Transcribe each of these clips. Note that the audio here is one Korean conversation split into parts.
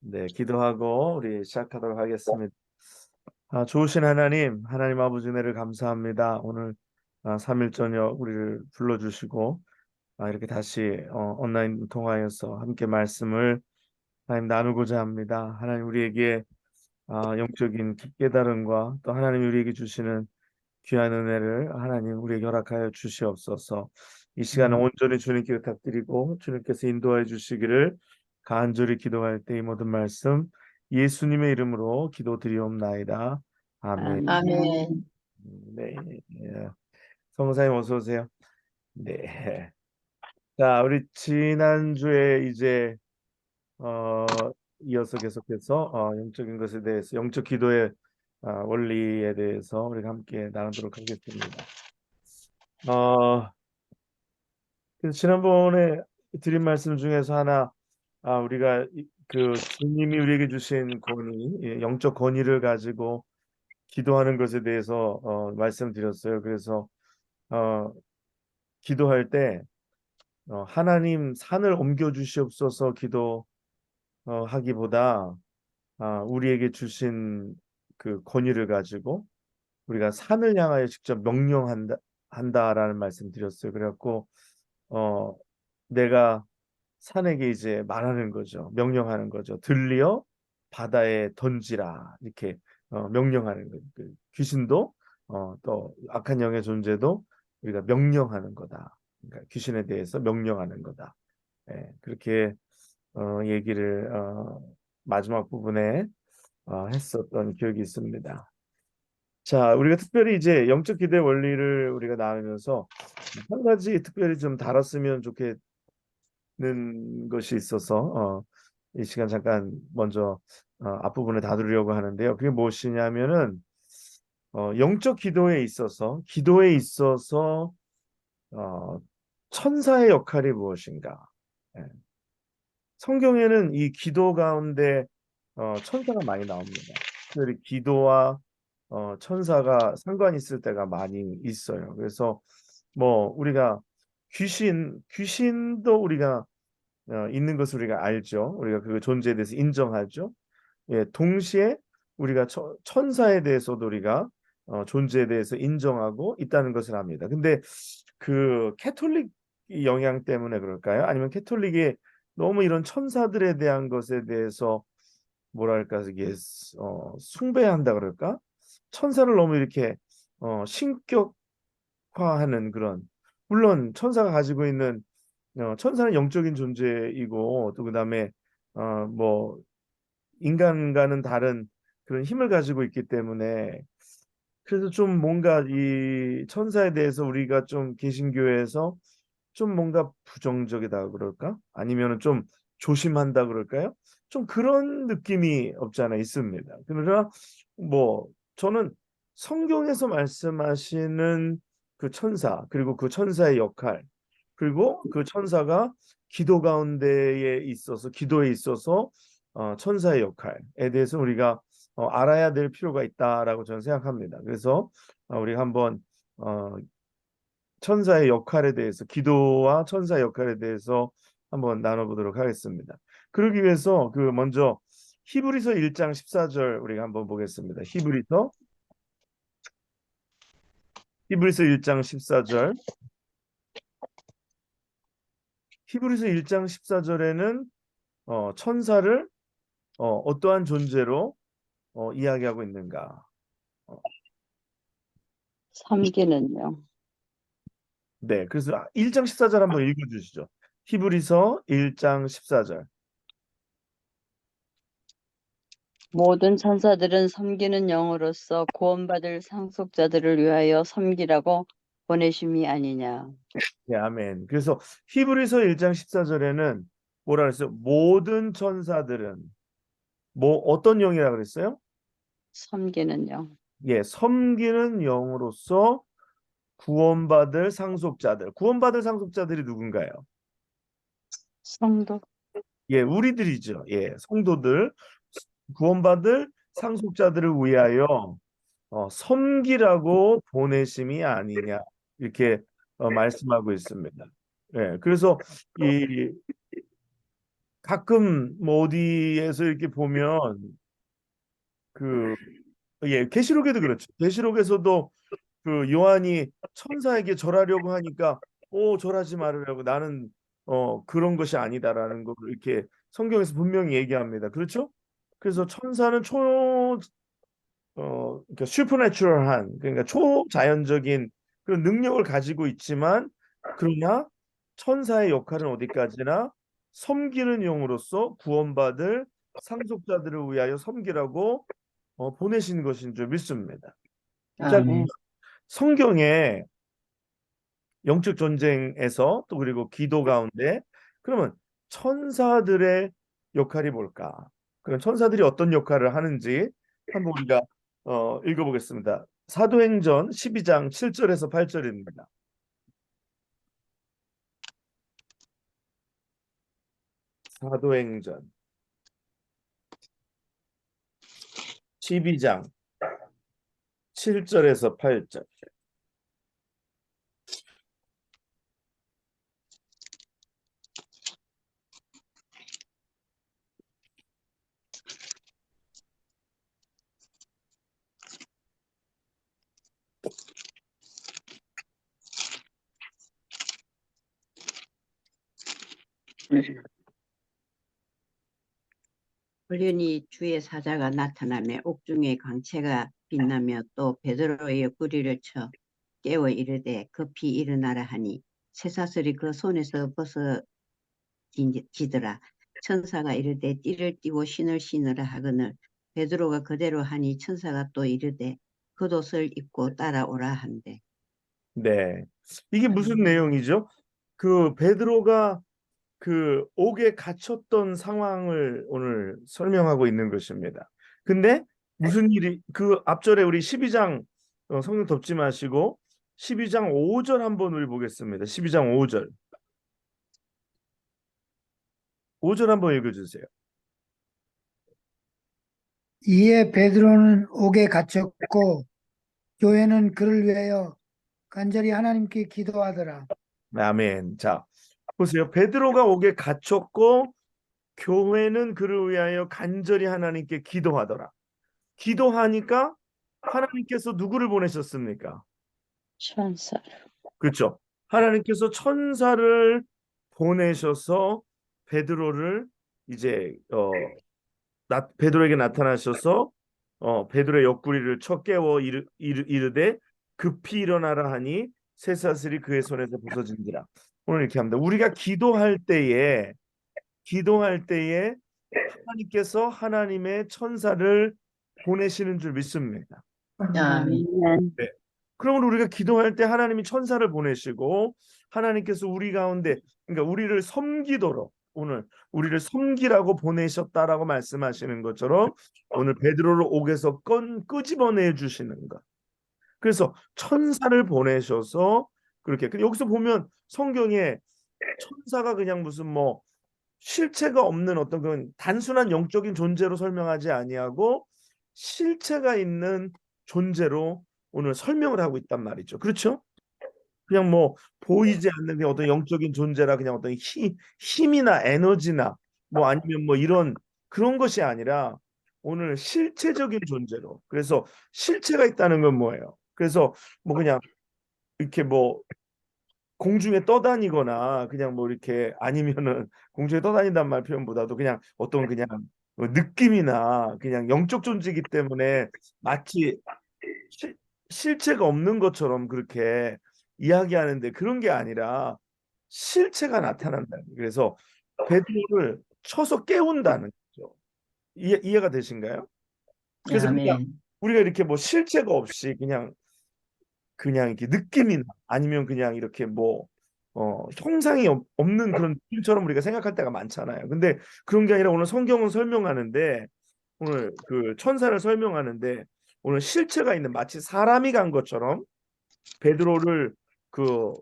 네, 기도하고 우리 시작하도록 하겠습니다. 좋으신 하나님, 하나님 아버지 은혜를 감사합니다. 오늘 3일 저녁 우리를 불러주시고 이렇게 다시 온라인 통화해서 함께 말씀을 하나님 나누고자 합니다. 하나님 우리에게 영적인 깨달음과 또 하나님 우리에게 주시는 귀한 은혜를 하나님 우리에게 허락하여 주시옵소서. 이 시간은 온전히 주님께 부탁드리고 주님께서 인도하여 주시기를 간절히 기도할 때 이 모든 말씀 예수님의 이름으로 기도드리옵나이다. 아멘. 아멘. 네. 예. 성사님 어서 오세요. 네. 자, 우리 지난주에 이제 이어서 계속해서 영적인 것에 대해서 영적 기도의 원리에 대해서 우리가 함께 나누도록 하겠습니다. 어, 그래서 지난번에 드린 말씀 중에서 하나 우리가 그 주님이 우리에게 주신 권위, 영적 권위를 가지고 기도하는 것에 대해서 말씀드렸어요. 그래서 어, 기도할 때 하나님 산을 옮겨 주시옵소서 기도하기보다 우리에게 주신 그 권위를 가지고 우리가 산을 향하여 직접 한다라는 말씀 드렸어요. 그래갖고 어, 내가 산에게 이제 말하는 거죠. 명령하는 거죠. 들리어 바다에 던지라 이렇게 명령하는 거죠. 그 귀신도 또 악한 영의 존재도 우리가 명령하는 거다. 그러니까 귀신에 대해서 명령하는 거다. 예, 그렇게 얘기를 마지막 부분에 했었던 기억이 있습니다. 자, 우리가 특별히 이제 영적 기도의 원리를 우리가 나누면서 한 가지 특별히 좀 다뤘으면 좋겠는 것이 있어서 이 시간 잠깐 먼저 앞부분에 다루려고 하는데요. 그게 무엇이냐면은 영적 기도에 있어서 어, 천사의 역할이 무엇인가? 예. 성경에는 이 기도 가운데 천사가 많이 나옵니다. 특별히 기도와 천사가 상관 있을 때가 많이 있어요. 그래서 뭐 우리가 귀신도 우리가 있는 것을 우리가 알죠. 우리가 그 존재에 대해서 인정하죠. 예, 동시에 우리가 천사에 대해서도 우리가 존재에 대해서 인정하고 있다는 것을 압니다. 근데 그 캐톨릭 영향 때문에 그럴까요? 아니면 캐톨릭이 너무 이런 천사들에 대한 것에 대해서 뭐랄까 이게 숭배한다 그럴까? 천사를 너무 이렇게 신격화하는 그런 물론 천사가 가지고 있는 천사는 영적인 존재이고 또 그다음에 뭐 인간과는 다른 그런 힘을 가지고 있기 때문에 그래서 좀 뭔가 이 천사에 대해서 우리가 좀 개신교에서 좀 뭔가 부정적이다 그럴까? 아니면은 좀 조심한다 그럴까요? 좀 그런 느낌이 없지 않아 있습니다. 그러나 뭐 저는 성경에서 말씀하시는 그 천사 그리고 그 천사의 역할 그리고 그 천사가 기도에 있어서 천사의 역할에 대해서 우리가 알아야 될 필요가 있다라고 저는 생각합니다. 그래서 우리가 한번 어, 천사의 역할에 대해서 기도와 천사의 역할에 대해서 한번 나눠보도록 하겠습니다. 그러기 위해서 그 먼저 히브리서 1장 14절 우리가 한번 보겠습니다. 히브리서 1장 14절 히브리서 1장 14절에는 천사를 어떠한 존재로 이야기하고 있는가? 어, 섬기는요. 네, 그래서 1장 14절 한번 읽어주시죠. 히브리서 1장 14절. 모든 천사들은 섬기는 영으로서 구원받을 상속자들을 위하여 섬기라고 보내심이 아니냐. 네, 아멘. 그래서 히브리서 1장 14절에는 뭐라 그랬어요? 모든 천사들은 뭐 어떤 영이라 그랬어요? 섬기는 영. 예, 섬기는 영으로서 구원받을 상속자들이 누군가요? 성도. 예, 우리들이죠. 예, 성도들 구원받을 상속자들을 위하여 섬기라고 보내심이 아니냐 이렇게 말씀하고 있습니다. 예, 그래서 이 가끔 뭐 어디에서 이렇게 보면 그 예, 계시록에도 그렇죠. 계시록에서도 그 요한이 천사에게 절하려고 하니까 절하지 말으라고 나는 그런 것이 아니다라는 걸 이렇게 성경에서 분명히 얘기합니다. 그렇죠? 그래서 천사는 그러니까 슈퍼내추럴한 그러니까 초자연적인 그런 능력을 가지고 있지만 그러나 천사의 역할은 어디까지나 섬기는 영으로서 구원받을 상속자들을 위하여 섬기라고 보내신 것인 줄 믿습니다. 자, 아멘. 성경에 영적 전쟁에서 또 그리고 기도 가운데 그러면 천사들의 역할이 뭘까? 그럼 천사들이 어떤 역할을 하는지 한번 우리가 읽어보겠습니다. 사도행전 12장 7절에서 8절입니다. 사도행전 12장 7절에서 8절. 불륜이 주의 사자가 나타나며 옥중의 광채가 빛나며 또 베드로의 옆구리를 쳐 깨워 이르되 급히 일어나라 하니 쇠사슬이 그 손에서 벗어지더라. 천사가 이르되 띠를 띠고 신을 신으라 하거늘 베드로가 그대로 하니 천사가 또 이르되 겉옷을 입고 따라오라 한대. 네. 이게 무슨 내용이죠? 그 베드로가 그 옥에 갇혔던 상황을 오늘 설명하고 있는 것입니다. 근데 무슨 일이 그 앞절에 우리 12장 성경 덮지 마시고 12장 5절 한번 우리 보겠습니다. 12장 5절. 5절 한번 읽어 주세요. 이에 베드로는 옥에 갇혔고 교회는 그를 위하여 간절히 하나님께 기도하더라. 아멘. 자, 보세요. 베드로가 옥에 갇혔고 교회는 그를 위하여 간절히 하나님께 기도하더라. 기도하니까 하나님께서 누구를 보내셨습니까? 천사를. 그렇죠. 하나님께서 천사를 보내셔서 베드로를 이제 베드로에게 나타나셔서 베드로의 옆구리를 쳐 깨워 이르되 급히 일어나라 하니 쇠사슬이 그의 손에서 부서진지라. 오늘 이렇게 합니다. 우리가 기도할 때에 하나님께서 하나님의 천사를 보내시는 줄 믿습니다. 아멘. 네. 그러면 우리가 기도할 때 하나님이 천사를 보내시고 하나님께서 우리 가운데 그러니까 우리를 섬기도록 오늘 우리를 섬기라고 보내셨다라고 말씀하시는 것처럼 오늘 베드로를 옥에서 끄집어내 주시는 것. 그래서 천사를 보내셔서 그렇게 여기서 보면 성경에 천사가 그냥 무슨 뭐 실체가 없는 어떤 그런 단순한 영적인 존재로 설명하지 아니하고 실체가 있는 존재로 오늘 설명을 하고 있단 말이죠. 그렇죠? 그냥 뭐 보이지 않는 그냥 어떤 영적인 존재라 그냥 어떤 힘이나 에너지나 뭐 아니면 뭐 이런 그런 것이 아니라 오늘 실체적인 존재로. 그래서 실체가 있다는 건 뭐예요? 그래서 뭐 그냥 이렇게 뭐 공중에 떠다니거나 그냥 뭐 이렇게 아니면은 공중에 떠다닌다는 말 표현보다도 그냥 어떤 그냥 느낌이나 그냥 영적 존재이기 때문에 마치 실, 실체가 없는 것처럼 그렇게 이야기하는데 그런 게 아니라 실체가 나타난다. 그래서 베드로를 쳐서 깨운다는 거죠. 이해가 되신가요? 그래서 아멘. 우리가 이렇게 뭐 실체가 없이 그냥 이렇게 느낌이나 아니면 그냥 이렇게 뭐 형상이 없는 그런 느낌처럼 우리가 생각할 때가 많잖아요. 근데 그런 게 아니라 오늘 성경은 설명하는데 오늘 그 천사를 설명하는데 오늘 실체가 있는 마치 사람이 간 것처럼 베드로를 그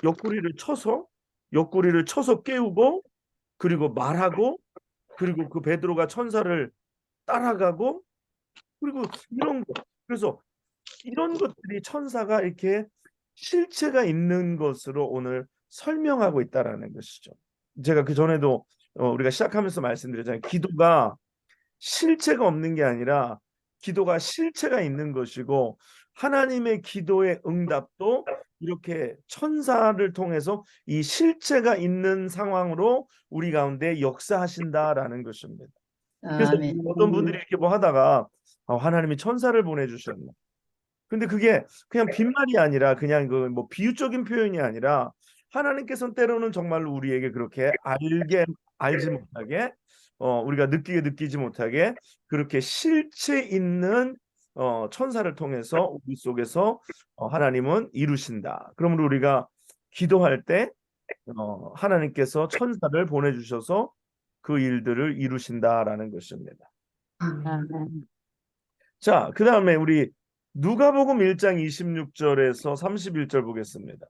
옆구리를 쳐서 깨우고 그리고 말하고 그리고 그 베드로가 천사를 따라가고 그리고 이런 거. 그래서 이런 것들이 천사가 이렇게 실체가 있는 것으로 오늘 설명하고 있다라는 것이죠. 제가 그 전에도 우리가 시작하면서 말씀드렸잖아요. 기도가 실체가 없는 게 아니라 기도가 실체가 있는 것이고, 하나님의 기도의 응답도 이렇게 천사를 통해서 이 실체가 있는 상황으로 우리 가운데 역사하신다라는 것입니다. 그래서 아멘. 어떤 분들이 이렇게 뭐 하다가 하나님이 천사를 보내주셨네. 근데 그게 그냥 빈말이 아니라 그냥 그 뭐 비유적인 표현이 아니라 하나님께서는 때로는 정말로 우리에게 그렇게 알지 못하게 우리가 느끼지 못하게 그렇게 실체 있는 천사를 통해서 우리 속에서 하나님은 이루신다. 그러므로 우리가 기도할 때 하나님께서 천사를 보내주셔서 그 일들을 이루신다라는 것입니다. 아멘. 자, 그 다음에 우리 누가복음 1장 26절에서 31절 보겠습니다.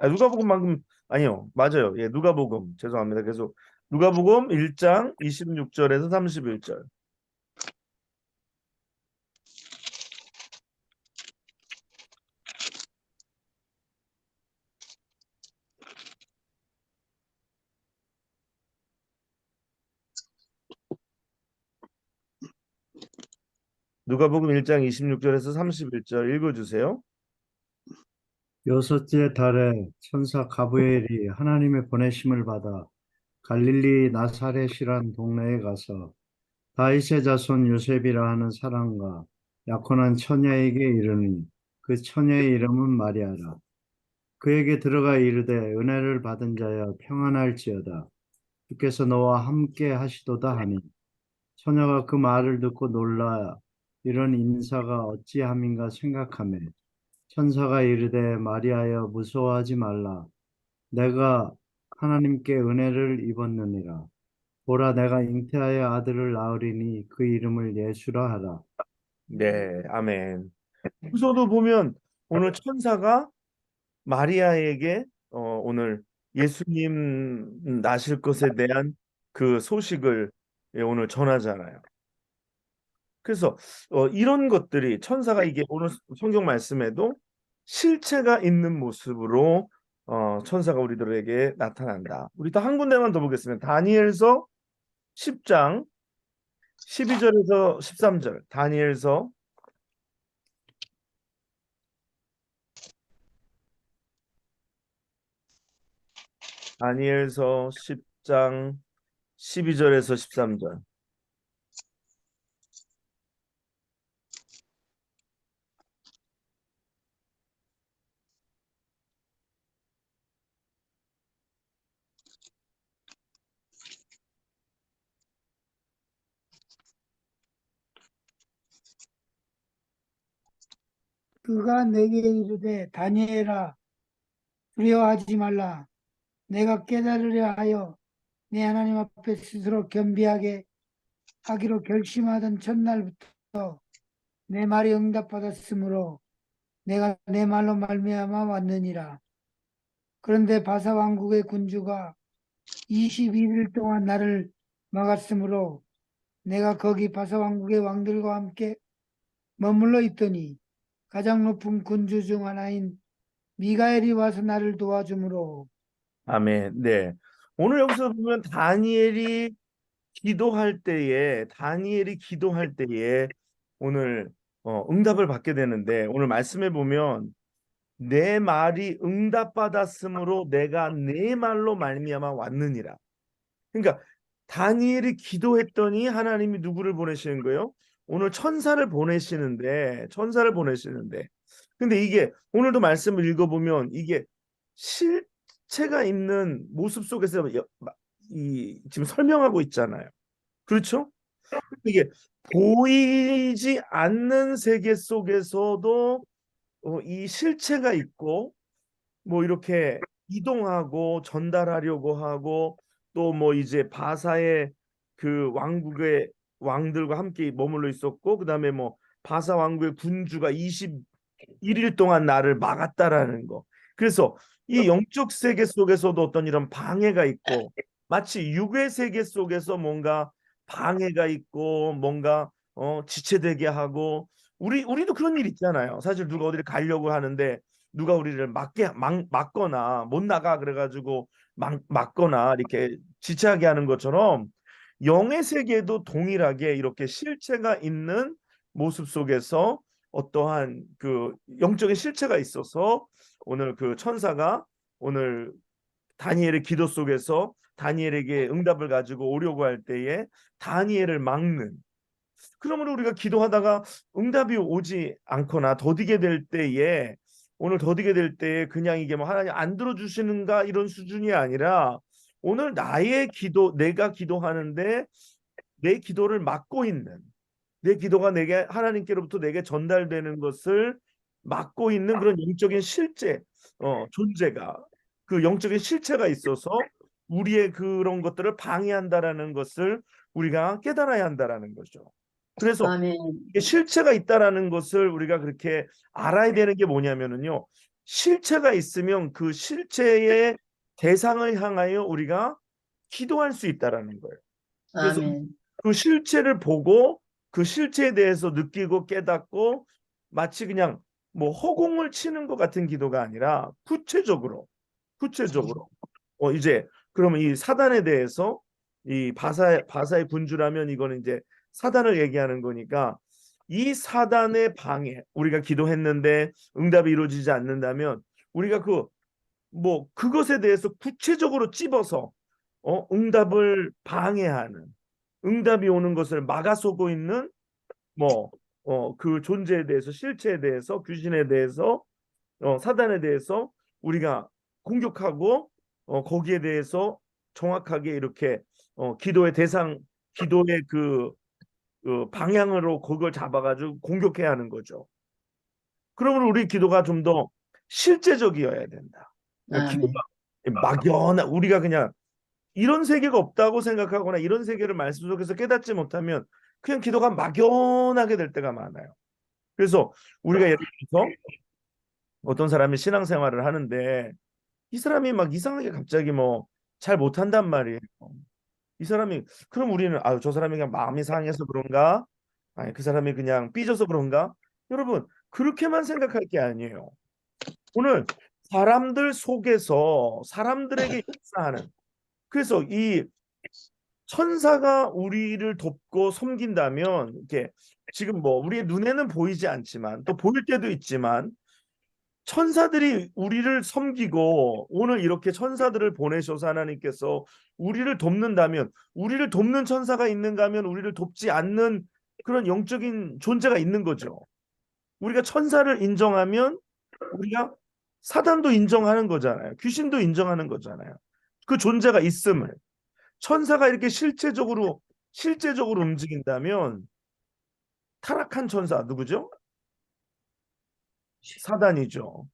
누가복음 방금 아니요, 맞아요. 예, 누가복음 죄송합니다. 계속 누가복음 1장 26절에서 31절. 누가복음 1장 26절에서 31절 읽어주세요. 여섯째 달에 천사 가브리엘이 하나님의 보내심을 받아 갈릴리 나사렛이란 동네에 가서 다윗의 자손 요셉이라 하는 사람과 약혼한 처녀에게 이르니 그 처녀의 이름은 마리아라. 그에게 들어가 이르되 은혜를 받은 자여 평안할지어다. 주께서 너와 함께 하시도다 하니 처녀가 그 말을 듣고 놀라 이런 인사가 어찌함인가 생각하며 천사가 이르되 마리아여 무서워하지 말라. 내가 하나님께 은혜를 입었느니라. 보라 내가 잉태하여 아들을 낳으리니 그 이름을 예수라 하라. 네, 아멘. 여기서도 보면 오늘 천사가 마리아에게 오늘 예수님 나실 것에 대한 그 소식을 오늘 전하잖아요. 그래서 이런 것들이 천사가 이게 오늘 성경 말씀에도 실체가 있는 모습으로 천사가 우리들에게 나타난다. 우리 또 한 군데만 더 보겠습니다. 다니엘서 10장 12절에서 13절. 다니엘서 10장 12절에서 13절. 그가 내게 이르되 다니엘아 두려워하지 말라. 내가 깨달으려 하여 내 하나님 앞에 스스로 겸비하게 하기로 결심하던 첫날부터 내 말이 응답받았으므로 내가 내 말로 말미암아 왔느니라. 그런데 바사 왕국의 군주가 22일 동안 나를 막았으므로 내가 거기 바사 왕국의 왕들과 함께 머물러 있더니 가장 높은 군주 중 하나인 미가엘이 와서 나를 도와주므로. 아멘. 네. 오늘 여기서 보면 다니엘이 기도할 때에 오늘 응답을 받게 되는데, 오늘 말씀해 보면 내 말이 응답받았으므로 내가 내 말로 말미암아 왔느니라. 그러니까 다니엘이 기도했더니 하나님이 누구를 보내시는 거예요? 오늘 천사를 보내시는데 근데 이게 오늘도 말씀을 읽어보면 이게 실체가 있는 모습 속에서 지금 설명하고 있잖아요. 그렇죠? 이게 보이지 않는 세계 속에서도 이 실체가 있고 뭐 이렇게 이동하고 전달하려고 하고 또 뭐 이제 바사의 그 왕국의 왕들과 함께 머물러 있었고, 그다음에 뭐 바사 왕국의 군주가 21일 동안 나를 막았다라는 거. 그래서 이 영적 세계 속에서도 어떤 이런 방해가 있고, 마치 육의 세계 속에서 뭔가 방해가 있고 뭔가 지체되게 하고, 우리도 그런 일 있잖아요. 사실 누가 어디를 가려고 하는데 누가 우리를 막거나 못 나가 그래가지고 막거나 이렇게 지체하게 하는 것처럼 영의 세계도 동일하게 이렇게 실체가 있는 모습 속에서 어떠한 그 영적인 실체가 있어서 오늘 그 천사가 오늘 다니엘의 기도 속에서 다니엘에게 응답을 가지고 오려고 할 때에 다니엘을 막는, 그러면 우리가 기도하다가 응답이 오지 않거나 더디게 될 때에 오늘 더디게 될 때에 그냥 이게 뭐 하나님 안 들어주시는가 이런 수준이 아니라 오늘 나의 기도, 내가 기도하는데 내 기도를 막고 있는, 내 기도가 내게 하나님께로부터 내게 전달되는 것을 막고 있는 그런 영적인 실제, 존재가, 그 영적인 실체가 있어서 우리의 그런 것들을 방해한다라는 것을 우리가 깨달아야 한다라는 거죠. 그래서 아멘. 이게 실체가 있다라는 것을 우리가 그렇게 알아야 되는 게 뭐냐면은요, 실체가 있으면 그 실체의 대상을 향하여 우리가 기도할 수 있다라는 거예요. 그래서 아멘. 그 실체를 보고 그 실체에 대해서 느끼고 깨닫고 마치 그냥 뭐 허공을 치는 것 같은 기도가 아니라 구체적으로 이제 그러면 이 사단에 대해서 이 바사의 군주라면 이거는 이제 사단을 얘기하는 거니까 이 사단의 방해, 우리가 기도했는데 응답이 이루어지지 않는다면 우리가 그것에 대해서 구체적으로 찝어서 응답을 방해하는, 응답이 오는 것을 막아서고 있는 그 존재에 대해서, 실체에 대해서, 귀신에 대해서, 사단에 대해서 우리가 공격하고 거기에 대해서 정확하게 이렇게 기도의 대상, 기도의 그 방향으로 그걸 잡아가지고 공격해야 하는 거죠. 그러면 우리 기도가 좀 더 실제적이어야 된다. 그러니까 아멘. 기도가 막연한, 우리가 그냥 이런 세계가 없다고 생각하거나 이런 세계를 말씀 속에서 깨닫지 못하면 그냥 기도가 막연하게 될 때가 많아요. 그래서 우리가 예를 들어서 어떤 사람이 신앙생활을 하는데 이 사람이 막 이상하게 갑자기 뭐 잘 못한단 말이에요. 이 사람이, 그럼 우리는 저 사람이 그냥 마음이 상해서 그런가? 아니, 그 사람이 그냥 삐져서 그런가? 여러분, 그렇게만 생각할 게 아니에요. 오늘 사람들 속에서 사람들에게 역사하는, 그래서 이 천사가 우리를 돕고 섬긴다면 이렇게 지금 뭐 우리의 눈에는 보이지 않지만 또 보일 때도 있지만 천사들이 우리를 섬기고 오늘 이렇게 천사들을 보내셔서 하나님께서 우리를 돕는다면, 우리를 돕는 천사가 있는가 하면 우리를 돕지 않는 그런 영적인 존재가 있는 거죠. 우리가 천사를 인정하면 우리가 사단도 인정하는 거잖아요. 귀신도 인정하는 거잖아요. 그 존재가 있음을. 천사가 이렇게 실제적으로 움직인다면 타락한 천사 누구죠? 사단이죠.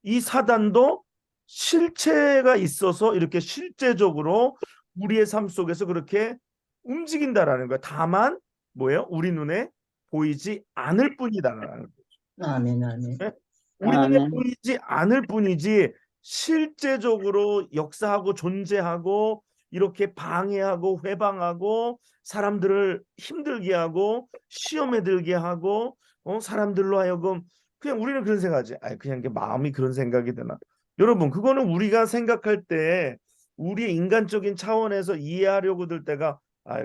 이 사단도 실체가 있어서 이렇게 실제적으로 우리의 삶 속에서 그렇게 움직인다라는 거예요. 다만 뭐예요? 우리 눈에 보이지 않을 뿐이다라는 거예요. 아멘. 아멘. 네? 우리 눈에 아멘. 보이지 않을 뿐이지 실제적으로 역사하고 존재하고 이렇게 방해하고 회방하고 사람들을 힘들게 하고 시험에 들게 하고 사람들로 하여금 그냥 우리는 그런 생각하지. 그냥 이게 마음이 그런 생각이 드나. 여러분, 그거는 우리가 생각할 때 우리의 인간적인 차원에서 이해하려고 들 때가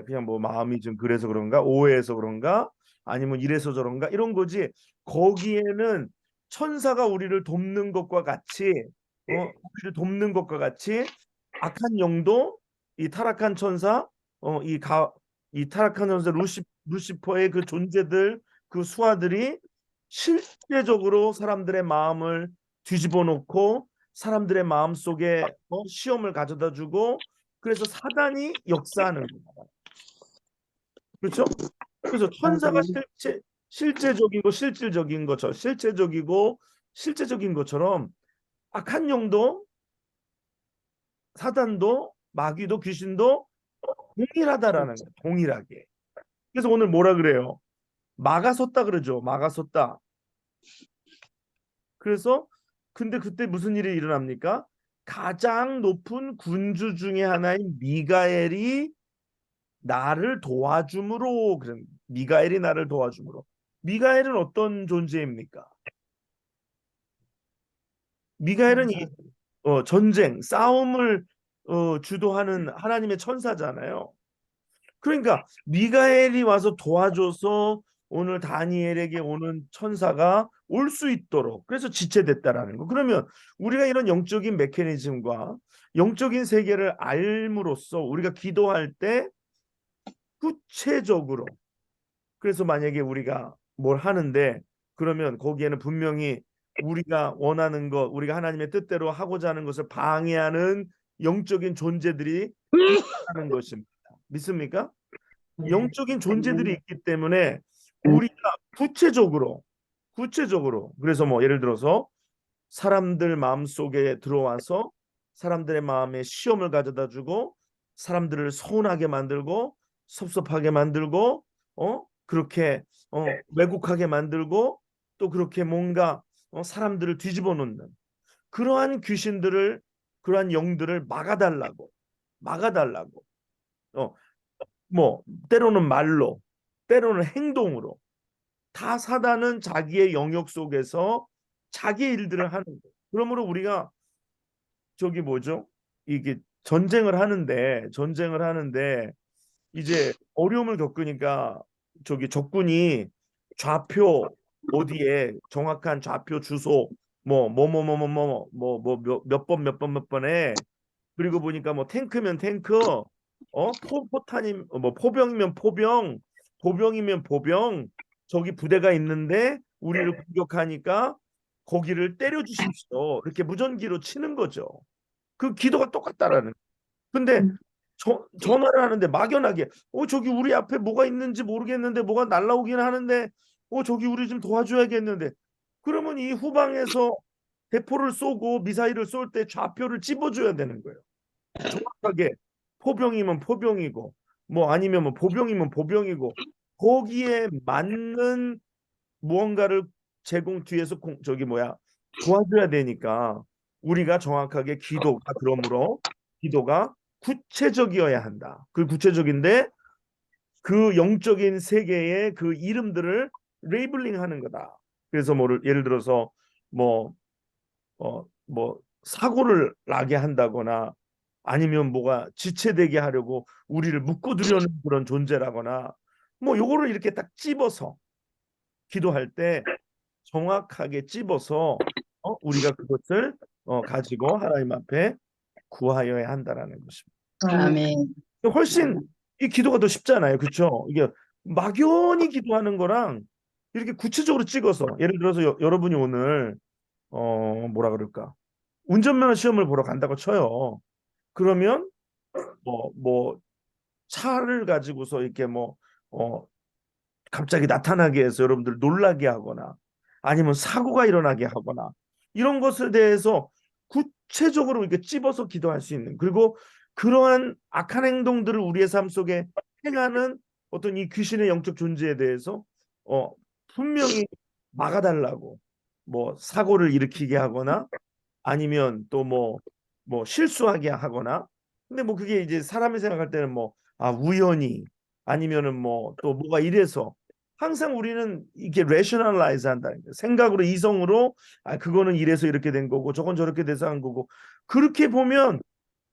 그냥 뭐 마음이 좀 그래서 그런가, 오해해서 그런가, 아니면 이래서 저런가 이런 거지. 거기에는 천사가 우리를 돕는 것과 같이 우리를 돕는 것과 같이 악한 영도, 이 타락한 천사, 이 타락한 천사 루시퍼의 그 존재들, 그 수하들이 실제적으로 사람들의 마음을 뒤집어 놓고 사람들의 마음 속에 시험을 가져다 주고, 그래서 사단이 역사하는 거예요. 그렇죠? 그래서 천사가 실제적이고 실질적인 것처럼 악한 영도, 사단도, 마귀도, 귀신도 동일하다라는 거예요. 동일하게. 그래서 오늘 뭐라 그래요? 막아섰다 그러죠. 막아섰다. 그래서 근데 그때 무슨 일이 일어납니까? 가장 높은 군주 중에 하나인 미가엘이 나를 도와줌으로, 미가엘이 나를 도와줌으로. 미가엘은 어떤 존재입니까? 미가엘은 전쟁, 싸움을 주도하는 하나님의 천사잖아요. 그러니까 미가엘이 와서 도와줘서 오늘 다니엘에게 오는 천사가 올 수 있도록 그래서 지체됐다라는 거. 그러면 우리가 이런 영적인 메커니즘과 영적인 세계를 알므로써 우리가 기도할 때 구체적으로 그래서 만약에 우리가 뭘 하는데 그러면 거기에는 분명히 우리가 원하는 것, 우리가 하나님의 뜻대로 하고자 하는 것을 방해하는 영적인 존재들이 있다는 것입니다. 믿습니까? 영적인 존재들이 있기 때문에 우리가 구체적으로 그래서 뭐 예를 들어서 사람들 마음속에 들어와서 사람들의 마음에 시험을 가져다 주고 사람들을 서운하게 만들고 섭섭하게 만들고 그렇게 왜곡하게 만들고 또 그렇게 뭔가 사람들을 뒤집어 놓는 그러한 귀신들을 그러한 영들을 막아달라고 어, 뭐 때로는 말로 때로는 행동으로 다 사단은 자기의 영역 속에서 자기의 일들을 하는 거예요. 그러므로 우리가 저기 뭐죠? 이게 전쟁을 하는데 이제 어려움을 겪으니까 저기 적군이 좌표 어디에 정확한 좌표 주소 몇 번 몇 번에 그리고 보니까 뭐 탱크면 탱크 포탄이 뭐 포병이면 포병 보병이면 보병 저기 부대가 있는데 우리를 공격하니까 거기를 때려 주십시오. 이렇게 무전기로 치는 거죠. 그 기도가 똑같다라는. 근데 전화를 하는데 막연하게 저기 우리 앞에 뭐가 있는지 모르겠는데 뭐가 날라오긴 하는데 저기 우리 좀 도와줘야겠는데 그러면 이 후방에서 대포를 쏘고 미사일을 쏠 때 좌표를 찝어줘야 되는 거예요. 정확하게 포병이면 포병이고 뭐 아니면 뭐 보병이면 보병이고 거기에 맞는 무언가를 뒤에서 저기 뭐야 도와줘야 되니까 우리가 정확하게 그러므로 기도가 구체적이어야 한다. 그 구체적인데 그 영적인 세계의 그 이름들을 레이블링하는 거다. 그래서 예를 들어서 뭐 사고를 나게 한다거나 아니면 뭐가 지체되게 하려고 우리를 묶어두려는 그런 존재라거나 뭐 요거를 이렇게 딱 찝어서 기도할 때 정확하게 찝어서 우리가 그것을 가지고 하나님 앞에 구하여야 한다라는 것입니다. 아멘. 훨씬 이 기도가 더 쉽잖아요. 그렇죠? 이게 막연히 기도하는 거랑 이렇게 구체적으로 찍어서 예를 들어서 여러분이 오늘 뭐라 그럴까? 운전면허 시험을 보러 간다고 쳐요. 그러면 뭐 차를 가지고서 이렇게 갑자기 나타나게 해서 여러분들 놀라게 하거나 아니면 사고가 일어나게 하거나 이런 것에 대해서 구체적으로 이렇게 찝어서 기도할 수 있는 그리고 그러한 악한 행동들을 우리의 삶 속에 행하는 어떤 이 귀신의 영적 존재에 대해서 분명히 막아달라고 뭐 사고를 일으키게 하거나 아니면 또 뭐 실수하게 하거나 근데 뭐 그게 이제 사람이 생각할 때는 우연히 아니면은 또 뭐가 이래서 항상 우리는 이렇게 레셔널라이즈 한다는 거예요. 생각으로 이성으로 그거는 이래서 이렇게 된 거고 저건 저렇게 돼서 한 거고 그렇게 보면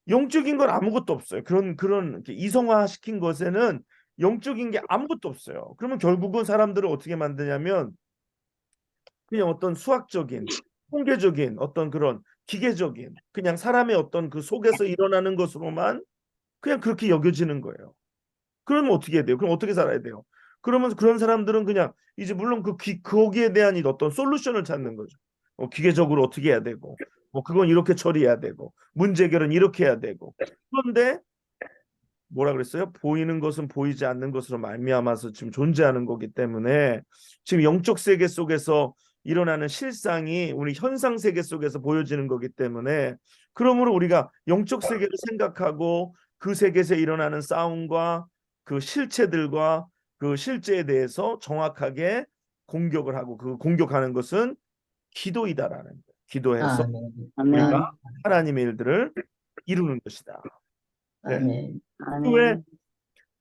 영적인 건 아무것도 없어요. 그런 이렇게 이성화 시킨 것에는 영적인 게 아무것도 없어요. 그러면 결국은 사람들을 어떻게 만드냐면 그냥 어떤 수학적인 통계적인 어떤 그런 기계적인 그냥 사람의 어떤 그 속에서 일어나는 것으로만 그냥 그렇게 여겨지는 거예요. 그러면 어떻게 해야 돼요? 그럼 어떻게 살아야 돼요? 그러면 그런 사람들은 그냥 이제 물론 거기에 대한 어떤 솔루션을 찾는 거죠. 기계적으로 어떻게 해야 되고 그건 이렇게 처리해야 되고 문제 해결은 이렇게 해야 되고 그런데 뭐라 그랬어요? 보이는 것은 보이지 않는 것으로 말미암아서 지금 존재하는 거기 때문에 지금 영적 세계 속에서 일어나는 실상이 우리 현상 세계 속에서 보여지는 거기 때문에 그러므로 우리가 영적 세계를 생각하고 그 세계에서 일어나는 싸움과 그 실체들과 그 실제에 대해서 정확하게 공격을 하고 그 공격하는 것은 기도이다라는 거예요. 기도해서 우리가 하나님의 일들을 이루는 것이다. 네. 아멘. 그 외에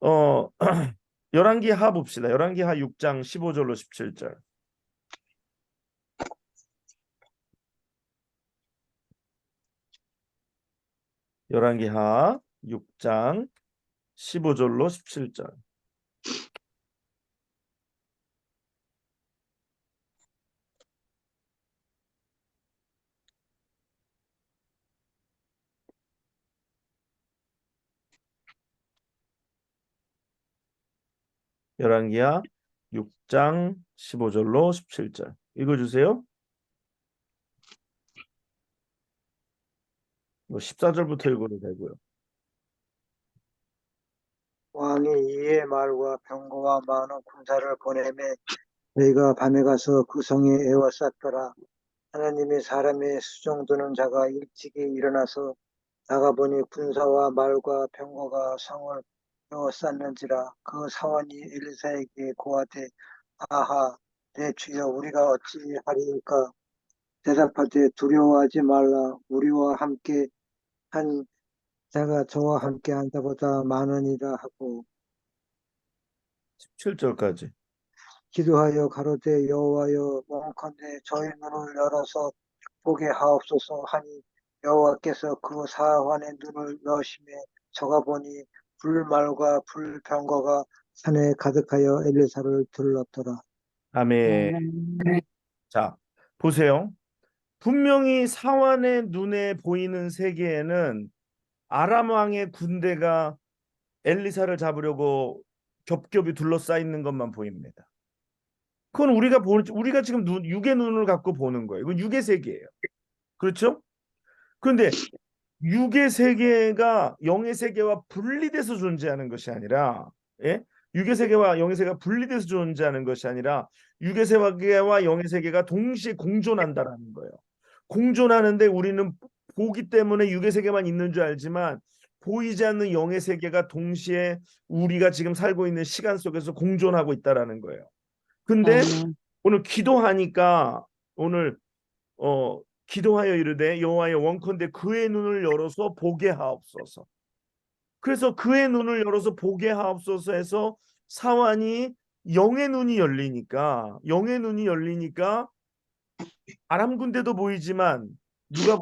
아멘. 열왕기하 봅시다. 열왕기하 6장 15절로 17절. 열왕기하 6장 15절로 17절. 열왕기하 6장 15절로 17절. 읽어주세요. 14절부터 읽어도 되고요. 왕이 이에 말과 병거와 많은 군사를 보내매 저희가 밤에 가서 그 성에 에워쌌더라. 하나님이 사람의 수종드는 자가 일찍이 일어나서 나가보니 군사와 말과 병거가 성을 에워쌌는지라. 그 사원이 엘리사에게 고하되 아하 내 주여 우리가 어찌하리이까. 대답하되 두려워하지 말라. 우리와 함께 한 자가 저와 함께 한 자보다 많으니라 하고 17절까지. 기도하여 가로되 여호와여 원컨대 저희 눈을 열어서 보게 하옵소서 하니 여호와께서 그 사환의 눈을 여심해 저가 보니 불말과 불병거가 산에 가득하여 엘리사를 둘렀더라. 아멘. 자, 보세요. 분명히 사환의 눈에 보이는 세계에는 아람 왕의 군대가 엘리사를 잡으려고 겹겹이 둘러싸여 있는 것만 보입니다. 그건 우리가 지금 육의 눈을 갖고 보는 거예요. 이건 육의 세계예요. 그렇죠? 그런데 육의 세계가 영의 세계와 분리돼서 존재하는 것이 아니라, 예? 육의 세계와 영의 세계가 분리돼서 존재하는 것이 아니라 육의 세계와 영의 세계가 동시에 공존한다라는 거예요. 공존하는데 우리는 보기 때문에 육의 세계만 있는 줄 알지만 보이지 않는 영의 세계가 동시에 우리가 지금 살고 있는 시간 속에서 공존하고 있다라는 거예요. 근데 오늘 기도하니까 오늘 기도하여 이르되 여호와여 원컨대 그의 눈을 열어서 보게 하옵소서. 그래서 그의 눈을 열어서 보게 하옵소서 해서 사환이 영의 눈이 열리니까 아람 군대도 보이지만 누가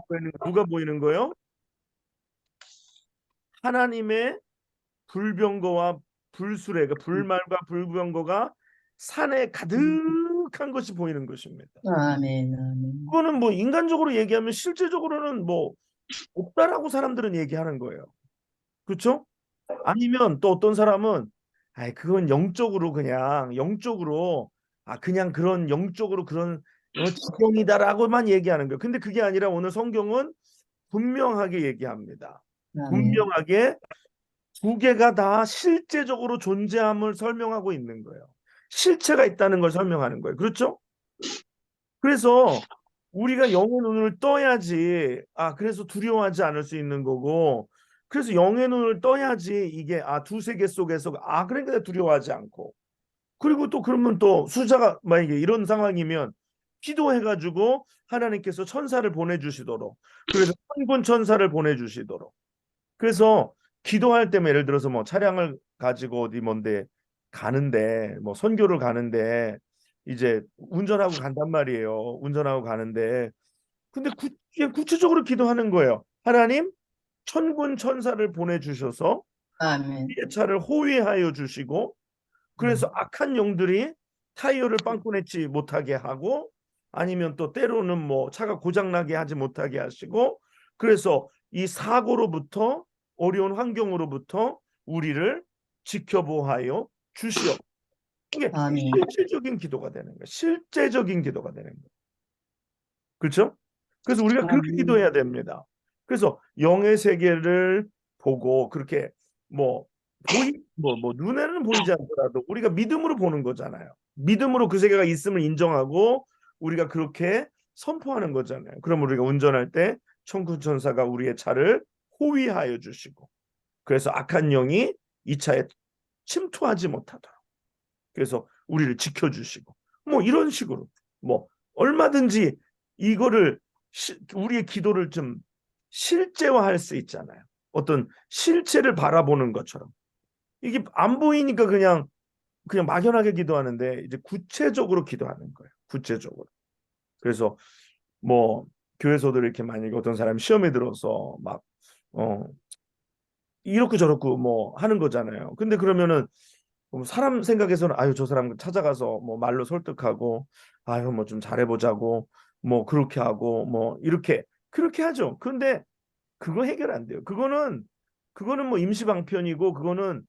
보이는 거요? 하나님의 불병거와 불수레, 불말과 불병거가 산에 가득한 것이 보이는 것입니다. 아멘, 아멘. 그거는 뭐 인간적으로 얘기하면 실제적으로는 뭐 없다라고 사람들은 얘기하는 거예요. 그렇죠? 아니면 또 어떤 사람은 그건 영적으로 그냥 그런 영적으로 그런 지경이다라고만 얘기하는 거예요. 근데 그게 아니라 오늘 성경은 분명하게 얘기합니다. 분명하게 두 개가 다 실제적으로 존재함을 설명하고 있는 거예요. 실체가 있다는 걸 설명하는 거예요. 그렇죠? 그래서 우리가 영의 눈을 떠야지 그래서 두려워하지 않을 수 있는 거고, 그래서 영의 눈을 떠야지 이게 두 세계 속에서 그러니까 두려워하지 않고, 그리고 또 그러면 또 숫자가 만약에 이런 상황이면 기도해가지고 하나님께서 천사를 보내주시도록, 그래서 천군 천사를 보내주시도록, 그래서 기도할 때면 예를 들어서 뭐 차량을 가지고 어디 먼데 가는데 뭐 선교를 가는데 이제 운전하고 간단 말이에요. 운전하고 가는데 근데 구체적으로 기도하는 거예요. 하나님 천군 천사를 보내주셔서 아멘. 우리의 차를 호위하여 주시고, 그래서 악한 영들이 타이어를 빵꾸 내지 못하게 하고, 아니면 또 때로는 뭐 차가 고장나게 하지 못하게 하시고, 그래서 이 사고로부터 어려운 환경으로부터 우리를 지켜보하여 주시오. 이게 아멘. 실제적인 기도가 되는 거예요. 실제적인 기도가 되는 거예요. 그렇죠? 그래서 우리가 그렇게 기도해야 됩니다. 그래서 영의 세계를 보고 그렇게 뭐 눈에는 보이지 않더라도 우리가 믿음으로 보는 거잖아요. 믿음으로 그 세계가 있음을 인정하고 우리가 그렇게 선포하는 거잖아요. 그럼 우리가 운전할 때 천군 천사가 우리의 차를 호위하여 주시고, 그래서 악한 영이 이 차에 침투하지 못하도록, 그래서 우리를 지켜주시고, 뭐 이런 식으로 뭐 얼마든지 이거를 우리의 기도를 좀 실제화할 수 있잖아요. 어떤 실체를 바라보는 것처럼. 이게 안 보이니까 그냥 막연하게 기도하는데 이제 구체적으로 기도하는 거예요. 구체적으로. 그래서 뭐 교회에서도 이렇게 만약에 어떤 사람이 시험에 들어서 막 이렇게 저렇고 뭐 하는 거잖아요. 근데 그러면은 사람 생각에서는 아유 저 사람 찾아가서 뭐 말로 설득하고 아유 뭐 좀 잘해보자고 뭐 그렇게 하고 뭐 이렇게 그렇게 하죠. 근데 그거 해결 안 돼요. 그거는 뭐 임시방편이고 그거는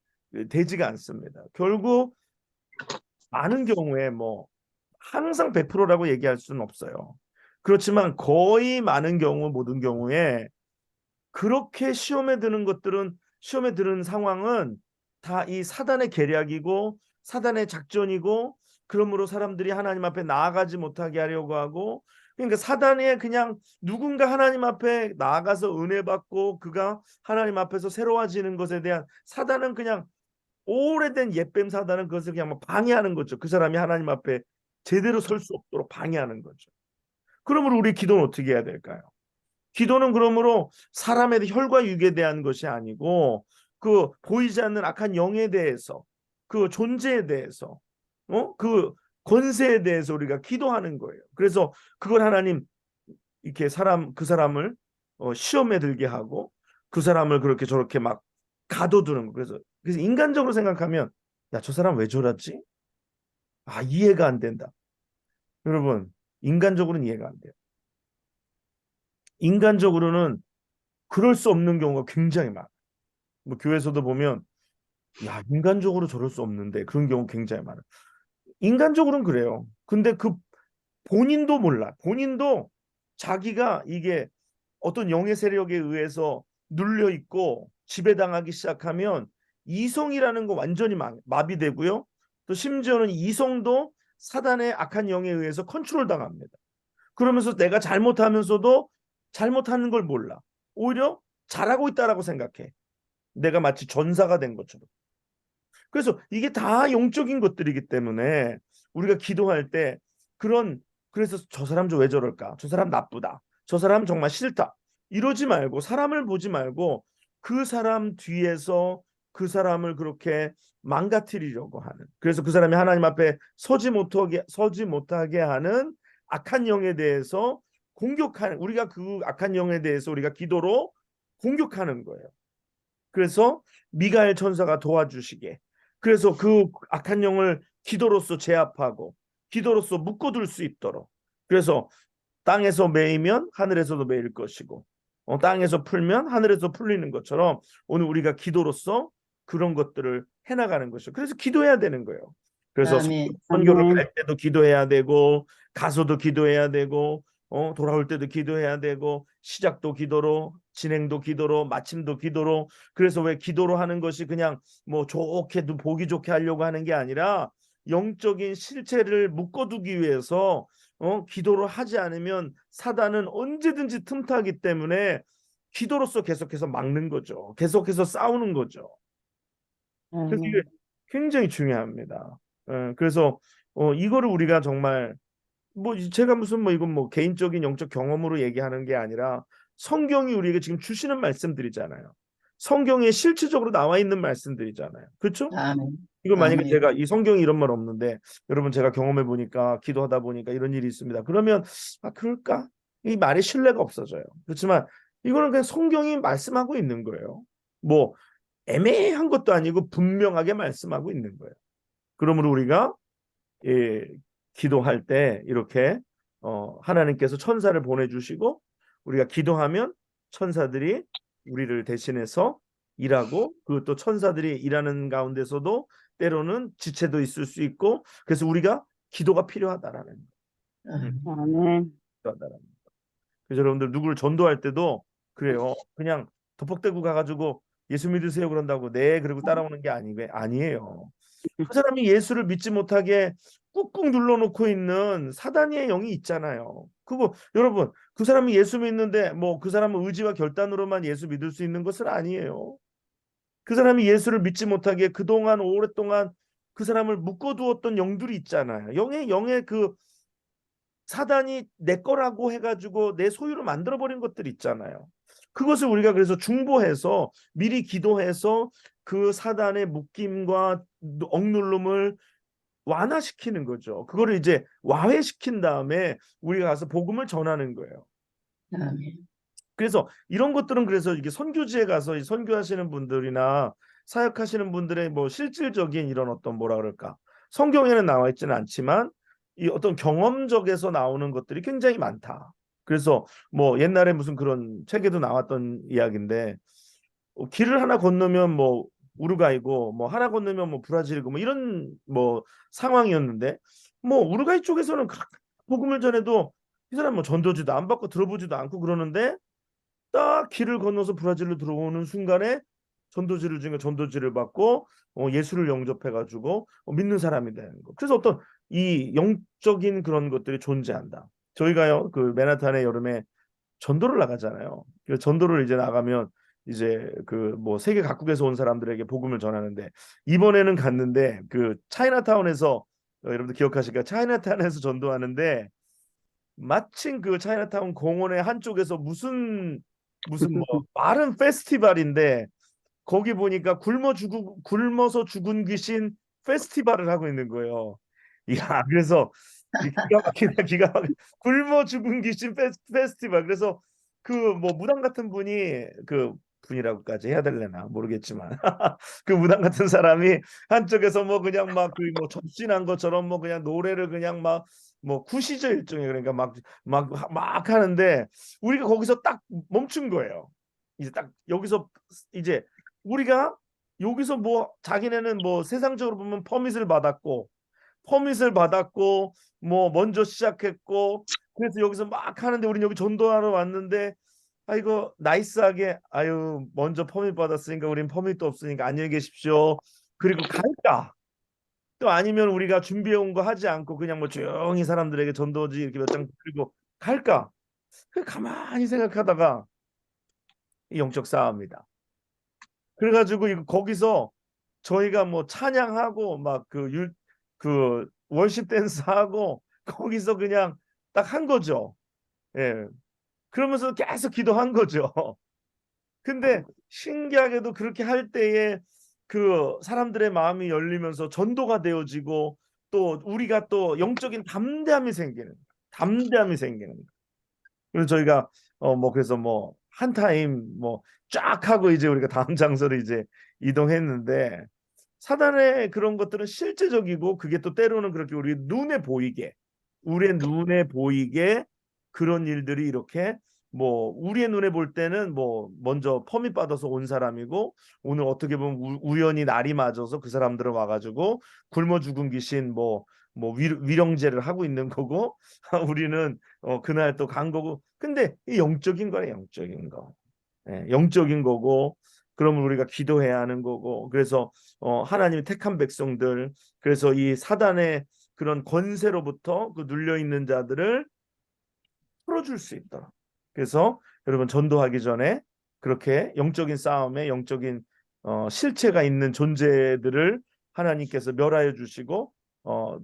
되지가 않습니다. 결국 많은 경우에 뭐 항상 100%라고 얘기할 수는 없어요. 그렇지만 거의 많은 경우 모든 경우에 그렇게 시험에 드는 상황은 다 이 사단의 계략이고 사단의 작전이고 그러므로 사람들이 하나님 앞에 나아가지 못하게 하려고 하고 그러니까 사단이 그냥 누군가 하나님 앞에 나아가서 은혜 받고 그가 하나님 앞에서 새로워지는 것에 대한 사단은 그냥 오래된 옛뱀 사단은 그것을 그냥 뭐 방해하는 거죠. 그 사람이 하나님 앞에 제대로 설 수 없도록 방해하는 거죠. 그러므로 우리 기도는 어떻게 해야 될까요? 기도는 그러므로 사람의 혈과 육에 대한 것이 아니고 그 보이지 않는 악한 영에 대해서 그 존재에 대해서 그 권세에 대해서 우리가 기도하는 거예요. 그래서 그걸 하나님 이렇게 그 사람을 시험에 들게 하고 그 사람을 그렇게 저렇게 막 가둬두는 거. 그래서 인간적으로 생각하면 야, 저 사람 왜 저러지? 아, 이해가 안 된다. 여러분, 인간적으로는 이해가 안 돼요. 인간적으로는 그럴 수 없는 경우가 굉장히 많아요. 뭐 교회에서도 보면 야, 인간적으로 저럴 수 없는데 그런 경우 굉장히 많아요. 인간적으로는 그래요. 근데 그 본인도 몰라. 본인도 자기가 이게 어떤 영의 세력에 의해서 눌려 있고 지배당하기 시작하면 이성이라는 거 완전히 마비되고요. 또 심지어는 이성도 사단의 악한 영에 의해서 컨트롤 당합니다. 그러면서 내가 잘못하면서도 잘못하는 걸 몰라. 오히려 잘하고 있다라고 생각해. 내가 마치 전사가 된 것처럼. 그래서 이게 다 영적인 것들이기 때문에 우리가 기도할 때 그래서 저 사람 좀 왜 저럴까? 저 사람 나쁘다. 저 사람 정말 싫다. 이러지 말고 사람을 보지 말고 그 사람 뒤에서 그 사람을 그렇게 망가뜨리려고 하는. 그래서 그 사람이 하나님 앞에 서지 못하게 하는 악한 영에 대해서 공격하는 우리가 그 악한 영에 대해서 우리가 기도로 공격하는 거예요. 그래서 미가엘 천사가 도와주시게. 그래서 그 악한 영을 기도로서 제압하고 기도로서 묶어둘 수 있도록. 그래서 땅에서 매이면 하늘에서도 매일 것이고 땅에서 풀면 하늘에서 풀리는 것처럼 오늘 우리가 기도로서 그런 것들을 해나가는 것이죠. 그래서 기도해야 되는 거예요. 그래서 아멘. 선교를 아멘. 갈 때도 기도해야 되고 가서도 기도해야 되고 돌아올 때도 기도해야 되고 시작도 기도로 진행도 기도로 마침도 기도로. 그래서 왜 기도로 하는 것이 그냥 뭐 좋게 보기 좋게 하려고 하는 게 아니라 영적인 실체를 묶어두기 위해서 기도를 하지 않으면 사단은 언제든지 틈타기 때문에 기도로서 계속해서 막는 거죠. 계속해서 싸우는 거죠. 그래서 이게 굉장히 중요합니다. 그래서 이거를 우리가 정말 뭐 제가 무슨 뭐 이건 뭐 개인적인 영적 경험으로 얘기하는 게 아니라 성경이 우리에게 지금 주시는 말씀들이잖아요. 성경에 실체적으로 나와 있는 말씀들이잖아요. 그렇죠? 아멘. 이걸 만약에 아멘. 제가 이 성경에 이런 말 없는데 여러분 제가 경험해 보니까 기도하다 보니까 이런 일이 있습니다. 그러면 아 그럴까? 이 말에 신뢰가 없어져요. 그렇지만 이거는 그냥 성경이 말씀하고 있는 거예요. 뭐 애매한 것도 아니고 분명하게 말씀하고 있는 거예요. 그러므로 우리가 기도할 때 이렇게 하나님께서 천사를 보내주시고 우리가 기도하면 천사들이 우리를 대신해서 일하고 그것도 천사들이 일하는 가운데서도 때로는 지체도 있을 수 있고 그래서 우리가 기도가 필요하다라는 거예요. 아멘. 필요하다라는 거예요. 그래서 여러분들 누구를 전도할 때도 그래요. 그냥 덮벅대고 가가지고 예수 믿으세요 그런다고 네 그리고 따라오는 게 아니에요. 그 사람이 예수를 믿지 못하게 꾹꾹 눌러놓고 있는 사단의 영이 있잖아요. 그거 여러분 그 사람이 예수 믿는데 뭐 그 사람은 의지와 결단으로만 예수 믿을 수 있는 것은 아니에요. 그 사람이 예수를 믿지 못하게 그동안 오랫동안 그 사람을 묶어두었던 영들이 있잖아요. 영의 그 사단이 내 거라고 해가지고 내 소유로 만들어버린 것들 있잖아요. 그것을 우리가 그래서 중보해서 미리 기도해서 그 사단의 묶임과 억누름을 완화시키는 거죠. 그거를 이제 와해시킨 다음에 우리가 가서 복음을 전하는 거예요. 아멘. 그래서 이런 것들은 그래서 이게 선교지에 가서 이 선교하시는 분들이나 사역하시는 분들의 뭐 실질적인 이런 어떤 뭐라 그럴까, 성경에는 나와 있지는 않지만 이 어떤 경험적에서 나오는 것들이 굉장히 많다. 그래서 뭐 옛날에 무슨 그런 책에도 나왔던 이야기인데 길을 하나 건너면 뭐 우루과이고 뭐 하나 건너면 뭐 브라질이고 뭐 이런 뭐 상황이었는데 뭐 우루과이 쪽에서는 복음을 전해도 이 사람 뭐 전도지도 안 받고 들어보지도 않고 그러는데 딱 길을 건너서 브라질로 들어오는 순간에 전도지를 중에 전도지를 받고 예수를 영접해가지고 믿는 사람이 되는 거. 그래서 어떤 이 영적인 그런 것들이 존재한다. 저희가요 그 맨하탄에 여름에 전도를 나가잖아요. 그 전도를 이제 나가면 이제 그 뭐 세계 각국에서 온 사람들에게 복음을 전하는데 이번에는 갔는데 그 차이나타운에서 여러분들 기억하실까요? 차이나타운에서 전도하는데 마침 그 차이나타운 공원의 한쪽에서 무슨 뭐 마른 페스티벌인데 거기 보니까 굶어서 죽은 귀신 페스티벌을 하고 있는 거예요. 이야, 그래서 기가 막히다, 기가 막 굶어 죽은 귀신 페스티벌. 그래서 그 뭐 무당 같은 분이 그 분이라고까지 해야 되려나 모르겠지만 그 무당 같은 사람이 한쪽에서 뭐 그냥 막 그 뭐 접신한 것처럼 뭐 그냥 노래를 그냥 막 뭐 굿이죠 일종의. 그러니까 막 하는데 우리가 거기서 딱 멈춘 거예요. 이제 딱 여기서 이제 우리가 여기서 뭐 자기네는 뭐 세상적으로 보면 퍼밋을 받았고 뭐 먼저 시작했고 그래서 여기서 막 하는데 우린 여기 전도하러 왔는데 이거 나이스하게 아유 먼저 퍼밋 받았으니까 우린 퍼밋도 없으니까 안녕히 계십시오. 그리고 갈까? 또 아니면 우리가 준비해 온 거 하지 않고 그냥 뭐 조용히 사람들에게 전도지 이렇게 몇 장 드리고 갈까? 그 가만히 생각하다가 이 영적 싸움이다. 그래가지고 이거 거기서 저희가 뭐 찬양하고 막 그 월십 댄스 하고 거기서 그냥 딱 한 거죠. 예. 그러면서 계속 기도한 거죠. 근데 신기하게도 그렇게 할 때에 그 사람들의 마음이 열리면서 전도가 되어지고 또 우리가 또 영적인 담대함이 생기는 거예요. 그래서 저희가 뭐 그래서 뭐 한 타임 뭐 쫙 하고 이제 우리가 다음 장소로 이제 이동했는데 사단의 그런 것들은 실제적이고 그게 또 때로는 그렇게 우리의 눈에 보이게 그런 일들이 이렇게 뭐 우리의 눈에 볼 때는 뭐 먼저 퍼밋 받아서 온 사람이고 오늘 어떻게 보면 우연히 날이 맞아서 그 사람들은 와가지고 굶어 죽은 귀신 뭐 위령제를 하고 있는 거고 우리는 그날 또 간 거고 근데 이 영적인 거네 영적인 거. 예, 영적인 거고 그러면 우리가 기도해야 하는 거고 그래서 하나님이 택한 백성들 그래서 이 사단의 그런 권세로부터 그 눌려 있는 자들을 풀어줄 수 있도록 그래서 여러분 전도하기 전에 그렇게 영적인 싸움에 영적인 실체가 있는 존재들을 하나님께서 멸하여 주시고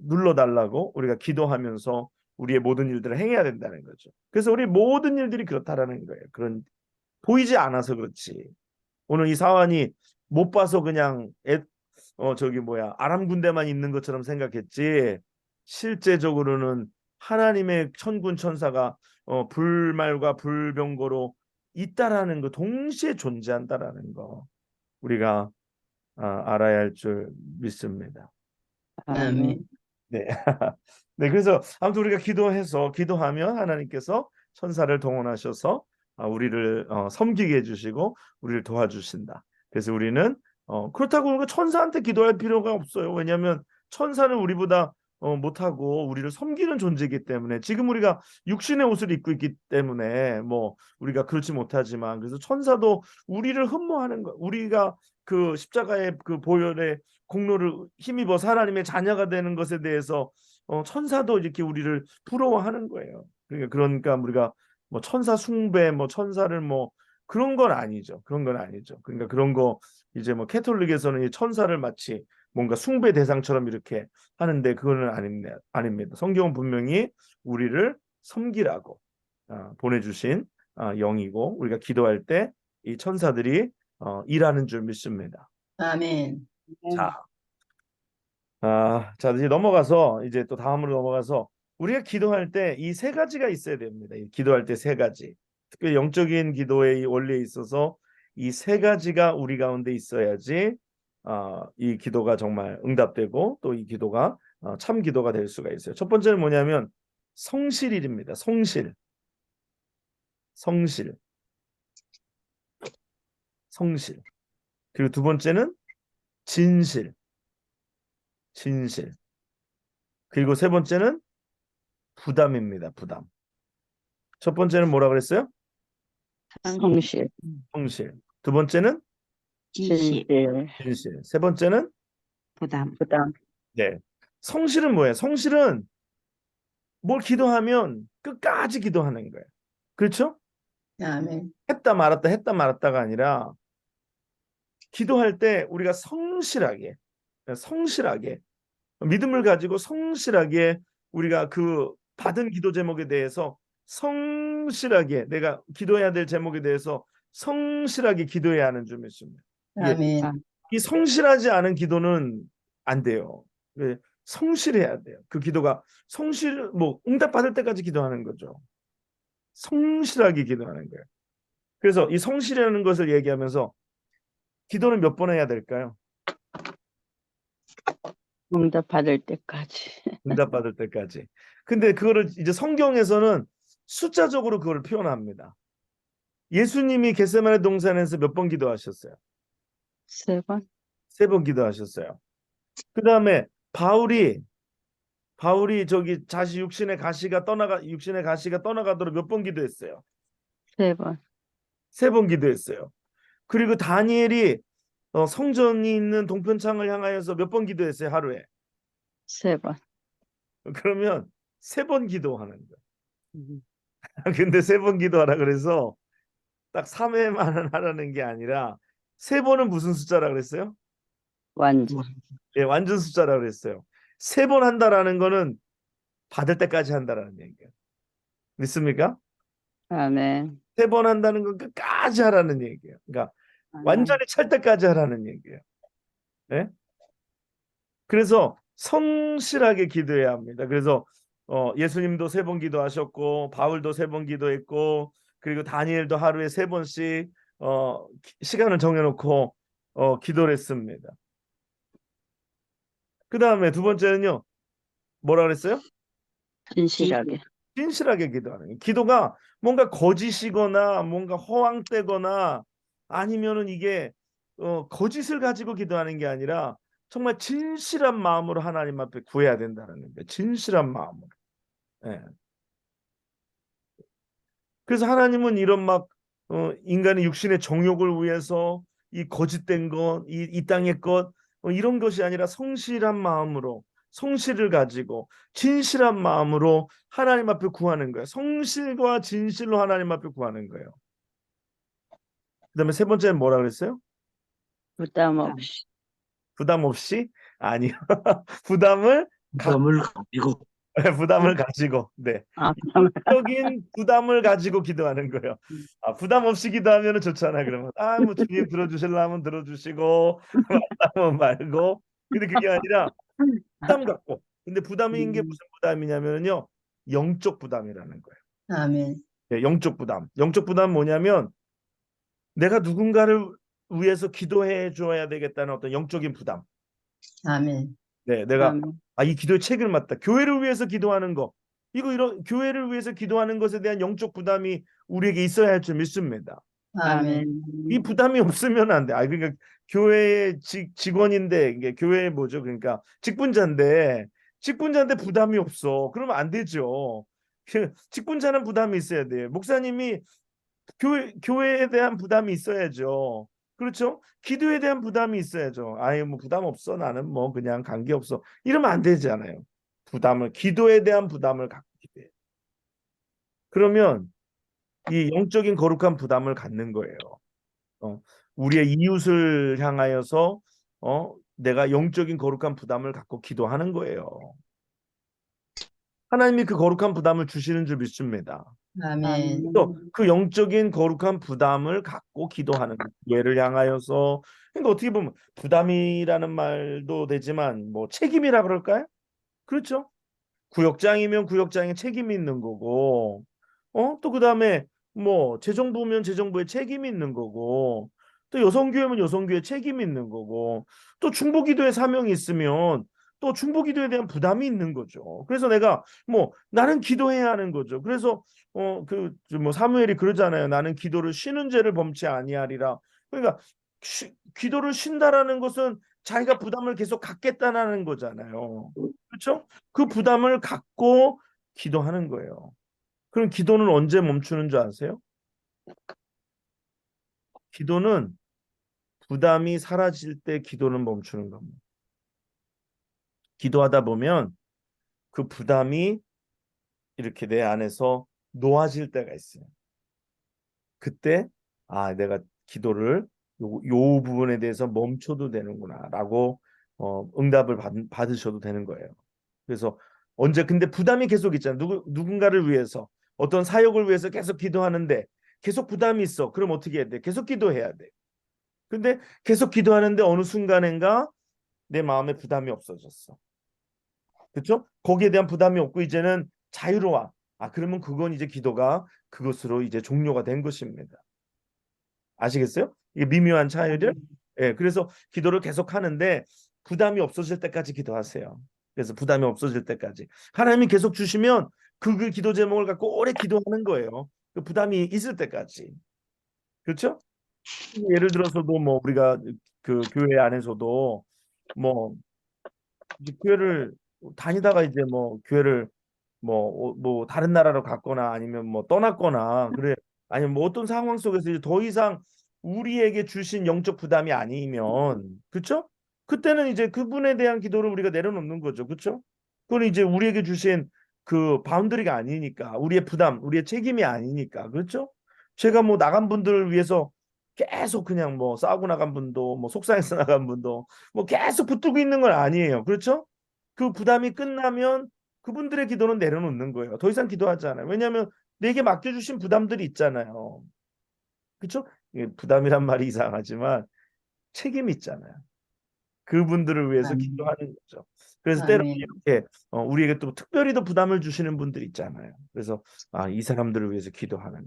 눌러달라고 우리가 기도하면서 우리의 모든 일들을 행해야 된다는 거죠. 그래서 우리 모든 일들이 그렇다라는 거예요. 그런 보이지 않아서 그렇지. 오늘 이 사환이 못 봐서 그냥 저기 뭐야 아람 군대만 있는 것처럼 생각했지 실제적으로는 하나님의 천군 천사가 불말과 불병거로 있다라는 거 동시에 존재한다라는 거 우리가 알아야 할 줄 믿습니다. 아멘. 네. 네, 그래서 아무튼 우리가 기도하면 하나님께서 천사를 동원하셔서 우리를 섬기게 해주시고 우리를 도와주신다. 그래서 우리는 그렇다고 우리가 천사한테 기도할 필요가 없어요. 왜냐하면 천사는 우리보다 못하고 우리를 섬기는 존재이기 때문에 지금 우리가 육신의 옷을 입고 있기 때문에 뭐 우리가 그렇지 못하지만 그래서 천사도 우리를 흠모하는 거 우리가 그 십자가의 그 보혈의 공로를 힘입어서 하나님의 자녀가 되는 것에 대해서 천사도 이렇게 우리를 부러워하는 거예요. 그러니까 우리가 뭐 천사 숭배, 뭐 천사를 뭐 그런 건 아니죠. 그런 건 아니죠. 그러니까 그런 거 이제 뭐 캐톨릭에서는 이 천사를 마치 뭔가 숭배 대상처럼 이렇게 하는데 그거는 아닙니다. 성경은 분명히 우리를 섬기라고 보내주신 영이고 우리가 기도할 때 이 천사들이 일하는 줄 믿습니다. 아멘. 자, 자 이제 넘어가서 이제 또 다음으로 넘어가서 우리가 기도할 때 이 세 가지가 있어야 됩니다. 기도할 때 세 가지. 특별히 영적인 기도의 원리에 있어서 이 세 가지가 우리 가운데 있어야지 이 기도가 정말 응답되고 또 이 기도가 참 기도가 될 수가 있어요. 첫 번째는 뭐냐면 성실입니다. 성실. 그리고 두 번째는 진실. 그리고 세 번째는 부담입니다. 부담. 첫 번째는 뭐라 그랬어요? 성실, 성실. 두 번째는 진실, 진실. 세 번째는 부담. 부담. 네. 성실은 뭐예요? 성실은 뭘 기도하면 끝까지 기도하는 거예요. 그렇죠? 아멘. 했다 말았다가 아니라 기도할 때 우리가 성실하게 믿음을 가지고 성실하게 우리가 그 받은 기도 제목에 대해서 성실하게 내가 기도해야 될 제목에 대해서 성실하게 기도해야 하는 줄 믿습니다. 아멘. 이 성실하지 않은 기도는 안 돼요. 왜? 성실해야 돼요. 그 기도가 응답 받을 때까지 기도하는 거죠. 성실하게 기도하는 거예요. 그래서 이 성실이라는 것을 얘기하면서 기도는 몇 번 해야 될까요? 응답 받을 때까지. 응답 받을 때까지. 근데 그거를 이제 성경에서는 숫자적으로 그걸 표현합니다. 예수님이 겟세마네 동산에서 몇 번 기도하셨어요? 3번, 3번 기도하셨어요. 그 다음에 바울이 저기 육신의 가시가 떠나가도록 몇 번 기도했어요? 3번, 3번 기도했어요. 그리고 다니엘이 성전이 있는 동편창을 향하여서 몇 번 기도했어요? 하루에. 3번. 그러면 3번 기도하는 거예요. 근데 3번 기도하라 그래서 딱 3회만은 하라는 게 아니라 3번은 무슨 숫자라 그랬어요? 완전. 예, 완전 숫자라 그랬어요. 3번 한다라는 거는 받을 때까지 한다라는 얘기예요. 믿습니까? 아멘. 3번 한다는 건 끝까지 하라는 얘기예요. 그러니까 완전히 찰 때까지 하라는 얘기예요. 네? 그래서 성실하게 기도해야 합니다. 그래서 예수님도 3번 기도하셨고 바울도 3번 기도했고 그리고 다니엘도 하루에 3번씩 시간을 정해놓고 기도를 했습니다. 그 다음에 두 번째는요. 뭐라 그랬어요? 진실하게. 진실하게 기도하는 거예요. 기도가 뭔가 거짓이거나 뭔가 허황되거나 아니면은 이게 거짓을 가지고 기도하는 게 아니라 정말 진실한 마음으로 하나님 앞에 구해야 된다는 거예요. 진실한 마음으로. 예. 그래서 하나님은 이런 막 인간의 육신의 정욕을 위해서 이 거짓된 것, 이 땅의 것 이런 것이 아니라 성실한 마음으로 성실을 가지고 진실한 마음으로 하나님 앞에 구하는 거예요. 성실과 진실로 하나님 앞에 구하는 거예요. 그다음에 세 번째는 뭐라 그랬어요? 부담 없이. 부담 없이? 아니요. 부담을 가지고 부담을 가지고 네. 부담을. 적인 부담을 가지고 기도하는 거예요. 부담 없이 기도하면 좋잖아. 그러면 뭐 주님 들어주실라면 들어주시고 말라면 말고. 근데 그게 아니라 부담 갖고. 근데 부담인 게 무슨 부담이냐면요. 영적 부담이라는 거예요. 아멘. 네, 영적 부담. 영적 부담 뭐냐면 내가 누군가를 위해서 기도해 줘야 되겠다는 어떤 영적인 부담. 아멘. 네, 내가 아멘. 이 기도의 책을 맡다. 교회를 위해서 기도하는 거. 이런 교회를 위해서 기도하는 것에 대한 영적 부담이 우리에게 있어야 할 줄 믿습니다. 아멘. 이 부담이 없으면 안 돼. 그러니까 교회의 직원인데 이게 교회 뭐죠? 그러니까 직분자인데 부담이 없어. 그러면 안 되죠. 직분자는 부담이 있어야 돼요. 목사님이 교회에 대한 부담이 있어야죠. 그렇죠? 기도에 대한 부담이 있어야죠. 뭐 부담 없어. 나는 뭐 그냥 관계 없어. 이러면 안 되잖아요. 기도에 대한 부담을 갖게 돼. 그러면 이 영적인 거룩한 부담을 갖는 거예요. 우리의 이웃을 향하여서 내가 영적인 거룩한 부담을 갖고 기도하는 거예요. 하나님이 그 거룩한 부담을 주시는 줄 믿습니다. 아멘. 또 그 영적인 거룩한 부담을 갖고 기도하는 예를 향하여서 그러니까 어떻게 보면 부담이라는 말도 되지만 뭐 책임이라 그럴까요? 그렇죠? 구역장이면 구역장에 책임이 있는 거고 또 그다음에 뭐 재정부면 재정부의 책임이 있는 거고, 또 여성교회면 여성교회 책임이 있는 거고, 또 중보기도의 사명이 있으면 또 중보기도에 대한 부담이 있는 거죠. 그래서 내가 뭐 나는 기도해야 하는 거죠. 그래서 그 뭐 사무엘이 그러잖아요. 나는 기도를 쉬는 죄를 범치 아니하리라. 그러니까 기도를 쉰다라는 것은 자기가 부담을 계속 갖겠다는 거잖아요. 그렇죠? 그 부담을 갖고 기도하는 거예요. 그럼 기도는 언제 멈추는 줄 아세요? 기도는 부담이 사라질 때 기도는 멈추는 겁니다. 기도하다 보면 그 부담이 이렇게 내 안에서 놓아질 때가 있어요. 그때 내가 기도를 요 부분에 대해서 멈춰도 되는구나라고 응답을 받으셔도 되는 거예요. 그래서 근데 부담이 계속 있잖아요. 누군가를 위해서 어떤 사역을 위해서 계속 기도하는데 계속 부담이 있어. 그럼 어떻게 해야 돼? 계속 기도해야 돼. 근데 계속 기도하는데 어느 순간인가 내 마음에 부담이 없어졌어. 그렇죠? 거기에 대한 부담이 없고 이제는 자유로워. 그러면 그건 이제 기도가 그것으로 이제 종료가 된 것입니다. 아시겠어요? 이게 미묘한 차이를. 예, 그래서 기도를 계속 하는데 부담이 없어질 때까지 기도하세요. 그래서 부담이 없어질 때까지 하나님이 계속 주시면 그 기도 제목을 갖고 오래 기도하는 거예요. 그 부담이 있을 때까지. 그렇죠? 예를 들어서도 뭐 우리가 그 교회 안에서도 뭐 이제 교회를 다니다가 이제 뭐 교회를 뭐 다른 나라로 갔거나 아니면 뭐 떠났거나 그래, 아니면 뭐 어떤 상황 속에서 이제 더 이상 우리에게 주신 영적 부담이 아니면, 그렇죠? 그때는 이제 그분에 대한 기도를 우리가 내려놓는 거죠. 그렇죠? 그건 이제 우리에게 주신 그 바운더리가 아니니까, 우리의 부담, 우리의 책임이 아니니까. 그렇죠? 제가 뭐 나간 분들을 위해서 계속 그냥 뭐 싸우고 나간 분도 뭐 속상해서 나간 분도 뭐 계속 붙들고 있는 건 아니에요. 그렇죠? 그 부담이 끝나면 그분들의 기도는 내려놓는 거예요. 더 이상 기도하지 않아요. 왜냐하면 내게 맡겨주신 부담들이 있잖아요. 그렇죠? 부담이란 말이 이상하지만 책임이 있잖아요. 그분들을 위해서 아멘. 기도하는 거죠. 그래서 때로 아멘. 이렇게 우리에게 또 특별히 더 부담을 주시는 분들이 있잖아요. 그래서 이 사람들을 위해서 기도하는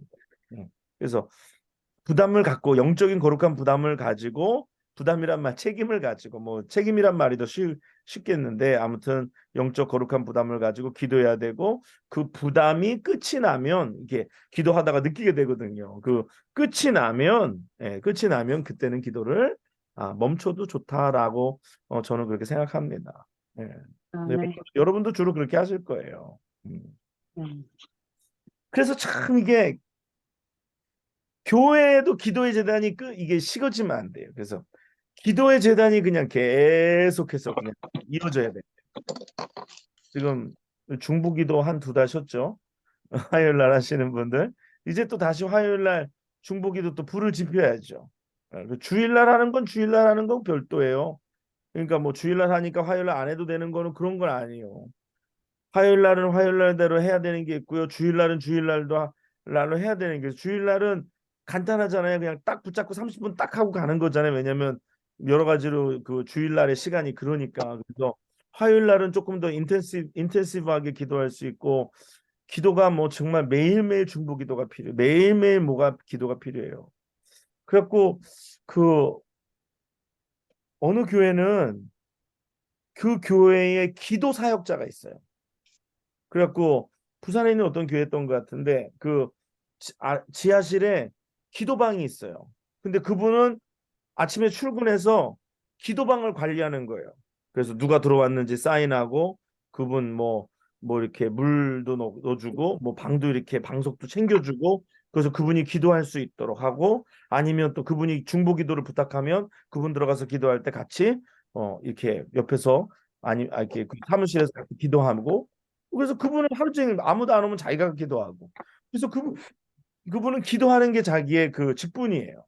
거예요. 그래서 부담을 갖고, 영적인 거룩한 부담을 가지고, 부담이란 말 책임을 가지고, 뭐 책임이란 말이 더 쉽겠는데 아무튼 영적 거룩한 부담을 가지고 기도해야 되고, 그 부담이 끝이 나면 이게 기도하다가 느끼게 되거든요. 그 끝이 나면 그때는 기도를 멈춰도 좋다라고 저는 그렇게 생각합니다. 예. 네, 아멘. 여러분도 주로 그렇게 하실 거예요. 음. 그래서 참 이게 교회에도 기도의 재단이 이게 식어지면 안 돼요. 그래서 기도의 재단이 그냥 계속해서 그냥 이어져야 돼요. 지금 중보기도 한 2달 쉬었죠. 화요일 날 하시는 분들 이제 또 다시 화요일 날 중보기도 또 불을 지펴야죠. 주일날 하는 건 주일날 하는 건 별도예요. 그러니까 뭐 주일날 하니까 화요일 날 안 해도 되는 거는 그런 건 아니에요. 화요일 날은 화요일 날대로 해야 되는 게 있고요. 주일 날은 주일 날로 해야 되는 게 있어요. 주일 날은 간단하잖아요. 그냥 딱 붙잡고 30분 딱 하고 가는 거잖아요. 왜냐면 여러 가지로 그 주일 날의 시간이 그러니까. 그래서 화요일 날은 조금 더 인텐시브하게 기도할 수 있고, 기도가 뭐 정말 매일매일 중보 기도가 필요해요. 매일매일 기도가 필요해요. 그래갖고 그 어느 교회는 그 교회에 기도 사역자가 있어요. 그래갖고 부산에 있는 어떤 교회였던 것 같은데 그 지하실에 기도방이 있어요. 근데 그분은 아침에 출근해서 기도방을 관리하는 거예요. 그래서 누가 들어왔는지 사인하고, 그분 뭐 이렇게 물도 넣어주고, 뭐 방도 이렇게 방석도 챙겨주고, 그래서 그분이 기도할 수 있도록 하고, 아니면 또 그분이 중보기도를 부탁하면 그분 들어가서 기도할 때 같이 이렇게 옆에서 이렇게 그 사무실에서 같이 기도하고, 그래서 그분은 하루 종일 아무도 안 오면 자기가 기도하고, 그래서 그분은 기도하는 게 자기의 그 직분이에요.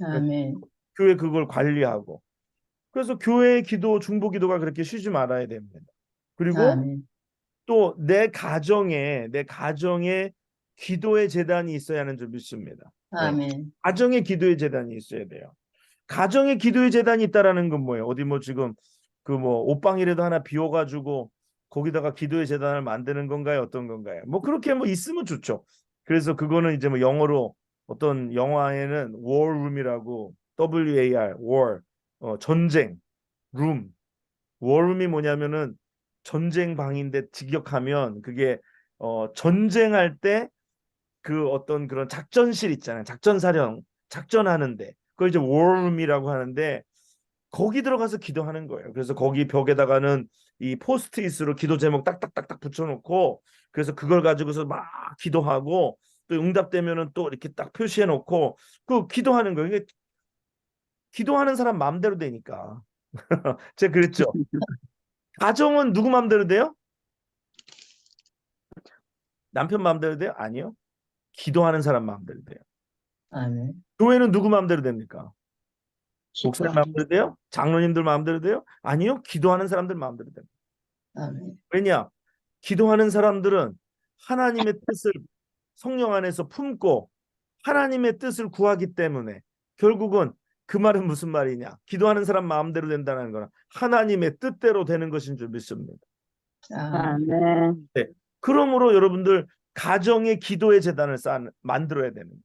아멘. 교회 그걸 관리하고. 그래서 교회의 기도, 중보 기도가 그렇게 쉬지 말아야 됩니다. 그리고 아멘. 또 내 가정에 기도의 재단이 있어야 하는 줄 믿습니다. 아멘. 가정에 기도의 재단이 있어야 돼요. 가정에 기도의 재단이 있다라는 건 뭐예요? 어디 뭐 지금 그 뭐 옷방이라도 하나 비워가지고 거기다가 기도의 재단을 만드는 건가요? 어떤 건가요? 뭐 그렇게 뭐 있으면 좋죠. 그래서 그거는 이제 뭐 영어로 어떤 영화에는 war room이라고 WAR war 전쟁 room war room이 뭐냐면은 전쟁 방인데 직역하면 그게 전쟁할 때 그 어떤 그런 작전실 있잖아요. 작전사령 작전하는데 그걸 이제 war room이라고 하는데 거기 들어가서 기도하는 거예요. 그래서 거기 벽에다가는 이 포스트잇으로 기도 제목 딱딱딱딱 붙여놓고 그래서 그걸 가지고서 막 기도하고 또 응답되면은 또 이렇게 딱 표시해놓고 그 기도하는 거예요. 이게 기도하는 사람 마음대로 되니까. 제가 그랬죠. 가정은 누구 마음대로 돼요? 남편 마음대로 돼요? 아니요. 기도하는 사람 마음대로 돼요. 아멘. 교회는 누구 마음대로 됩니까? 목사님 기도하는 마음대로 돼요? 장로님들 마음대로 돼요? 아니요. 기도하는 사람들 마음대로 돼요. 아멘. 왜냐? 기도하는 사람들은 하나님의 뜻을 성령 안에서 품고 하나님의 뜻을 구하기 때문에 결국은 그 말은 무슨 말이냐? 기도하는 사람 마음대로 된다는 거는 하나님의 뜻대로 되는 것인 줄 믿습니다. 아멘. 아멘. 네. 그러므로 여러분들 가정의 기도의 재단을 만들어야 되는 거예요.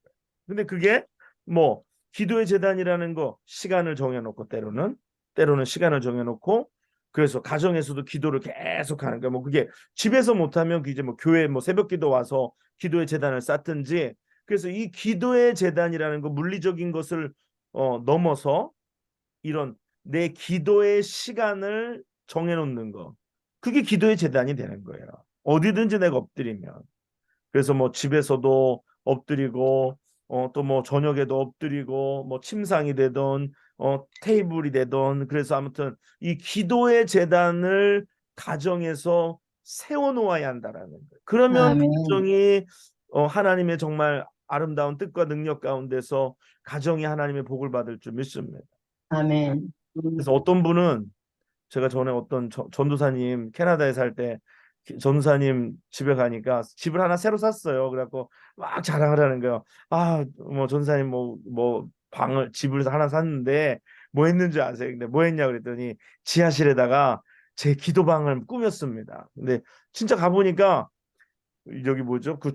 근데 그게 뭐 기도의 재단이라는 거 시간을 정해놓고 때로는 시간을 정해놓고 그래서 가정에서도 기도를 계속 하는 거예요. 뭐 그게 집에서 못하면 이제 뭐 교회 뭐 새벽기도 와서 기도의 재단을 쌓든지 그래서 이 기도의 재단이라는 거 물리적인 것을 넘어서 이런 내 기도의 시간을 정해놓는 거 그게 기도의 재단이 되는 거예요. 어디든지 내가 엎드리면 그래서 뭐 집에서도 엎드리고 또 뭐 저녁에도 엎드리고 뭐 침상이 되던 테이블이 되던 그래서 아무튼 이 기도의 재단을 가정에서 세워놓아야 한다라는 거예요. 그러면 아멘. 가정이 하나님의 정말 아름다운 뜻과 능력 가운데서 가정이 하나님의 복을 받을 줄 믿습니다. 아멘. 그래서 어떤 분은 제가 전에 어떤 전도사님 캐나다에 살 때 전도사님 집에 가니까 집을 하나 새로 샀어요. 그래갖고 막 자랑을 하는 거예요. 아, 뭐 전도사님 뭐 집을 하나 샀는데 뭐 했는지 아세요? 근데 뭐 했냐 그랬더니 지하실에다가 제 기도방을 꾸몄습니다. 근데 진짜 가보니까 여기 뭐죠? 그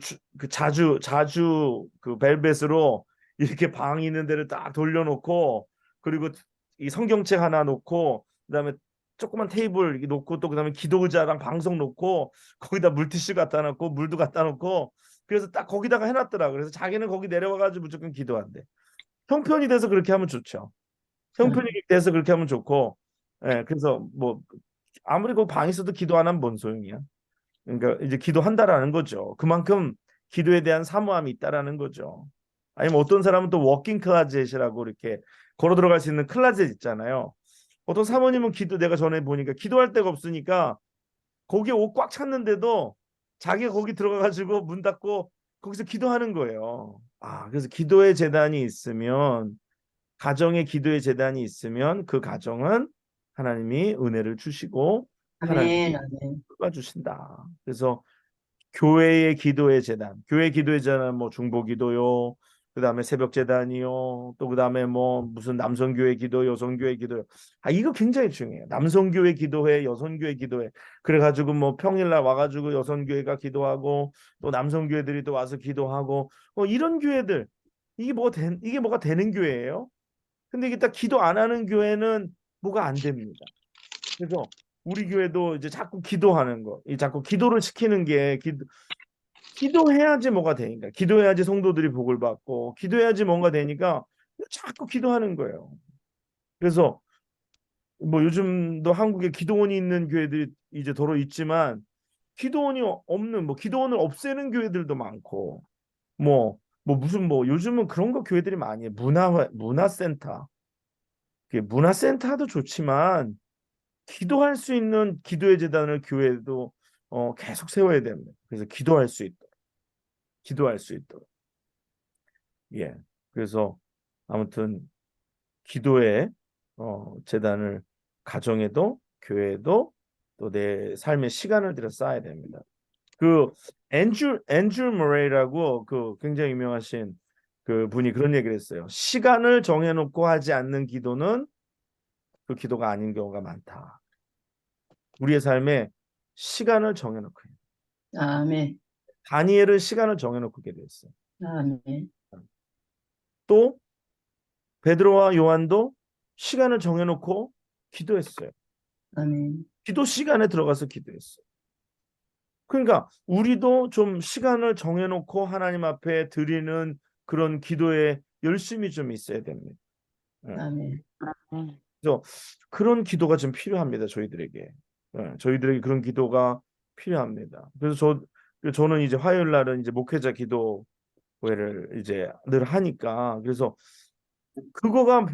자주 그 벨벳으로 이렇게 방 있는 데를 딱 돌려놓고 그리고 이 성경책 하나 놓고 그다음에 조그만 테이블 이렇게 놓고 또 그다음에 기도 의자랑 방석 놓고 거기다 물티슈 갖다 놓고 물도 갖다 놓고 그래서 딱 거기다가 해놨더라. 그래서 자기는 거기 내려와가지고 무조건 기도한대. 형편이 돼서 그렇게 하면 좋죠. 형편이 돼서 그렇게 하면 좋고, 예, 그래서 뭐 아무리 그 방 있어도 기도 안 하면 뭔 소용이야. 그러니까 이제 기도한다라는 거죠. 그만큼 기도에 대한 사모함이 있다라는 거죠. 아니면 어떤 사람은 또 워킹 클라젯이라고 이렇게 걸어 들어갈 수 있는 클라젯 있잖아요. 어떤 사모님은 내가 전에 보니까 기도할 데가 없으니까 거기에 옷 꽉 찼는데도 자기가 거기 들어가가지고 문 닫고 거기서 기도하는 거예요. 그래서 기도의 재단이 있으면 가정의 기도의 재단이 있으면 그 가정은 하나님이 은혜를 주시고 하나님이 아멘. 아멘. 주신다. 그래서 교회 기도의 재단은 뭐 중보기도요, 그 다음에 새벽재단이요, 또 그 다음에 뭐 무슨 남성교회 기도, 여성교회 기도요. 이거 굉장히 중요해요. 남성교회 기도회, 여성교회 기도회. 그래가지고 뭐 평일날 와가지고 여성교회가 기도하고 또 남성교회들이 또 와서 기도하고 이런 교회들 이게 뭐가 되는 교회예요? 근데 이게 딱 기도 안 하는 교회는 뭐가 안 됩니다. 그래서 우리 교회도 이제 자꾸 기도하는 거, 자꾸 기도를 시키는 게 기도해야지 뭐가 되니까, 기도해야지 성도들이 복을 받고, 기도해야지 뭔가 되니까 자꾸 기도하는 거예요. 그래서 뭐 요즘도 한국에 기도원이 있는 교회들이 이제 더러 있지만 기도원이 없는 뭐 기도원을 없애는 교회들도 많고, 무슨 요즘은 그런 거 교회들이 많이 해요. 문화센터. 문화센터도 좋지만 기도할 수 있는 기도의 재단을 교회도 계속 세워야 됩니다. 그래서 기도할 수 있도록. 예. 그래서 아무튼 기도의 재단을 가정에도 교회에도 또 내 삶의 시간을 들여 쌓아야 됩니다. 그 앤드류 머레이라고 그 굉장히 유명하신 그 분이 그런 얘기를 했어요. 시간을 정해놓고 하지 않는 기도는 그 기도가 아닌 경우가 많다. 우리의 삶에 시간을 정해놓고 아멘. 다니엘은 시간을 정해놓고 기도했어요. 아멘. 또 베드로와 요한도 시간을 정해놓고 기도했어요. 아멘. 기도 시간에 들어가서 기도했어요. 그러니까 우리도 좀 시간을 정해놓고 하나님 앞에 드리는 그런 기도에 열심히 좀 있어야 됩니다. 아멘. 아멘. 그래서 그런 기도가 좀 필요합니다. 저희들에게. 저희들에게 그런 기도가 필요합니다. 그래서 저는 이제 화요일 날은 이제 목회자 기도회를 이제 늘 하니까, 그래서 그거가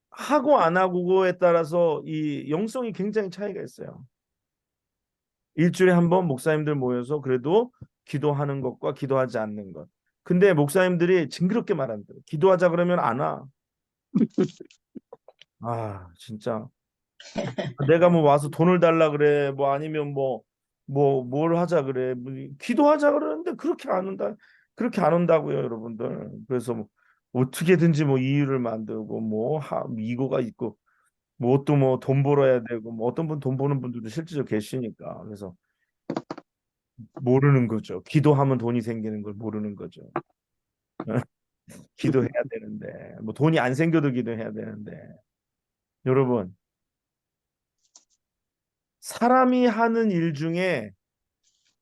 하고 안 하고에 따라서 이 영성이 굉장히 차이가 있어요. 일주일에 한 번 목사님들 모여서 그래도 기도하는 것과 기도하지 않는 것. 근데 목사님들이 징그럽게 말한대요. 기도하자 그러면 안 와. 아, 진짜. 내가 뭐 와서 돈을 달라 그래. 뭐 아니면 뭘 하자 그래. 기도하자 그러는데 그렇게 안 온다. 그렇게 안 온다고요, 여러분들. 그래서 뭐 어떻게든지 뭐 이유를 만들고 이거가 있고 뭐 또 뭐 돈 벌어야 되고 뭐 어떤 분 돈 버는 분들도 실제로 계시니까. 그래서 모르는 거죠. 기도하면 돈이 생기는 걸 모르는 거죠. 기도해야 되는데 뭐 돈이 안 생겨도 기도해야 되는데 여러분, 사람이 하는 일 중에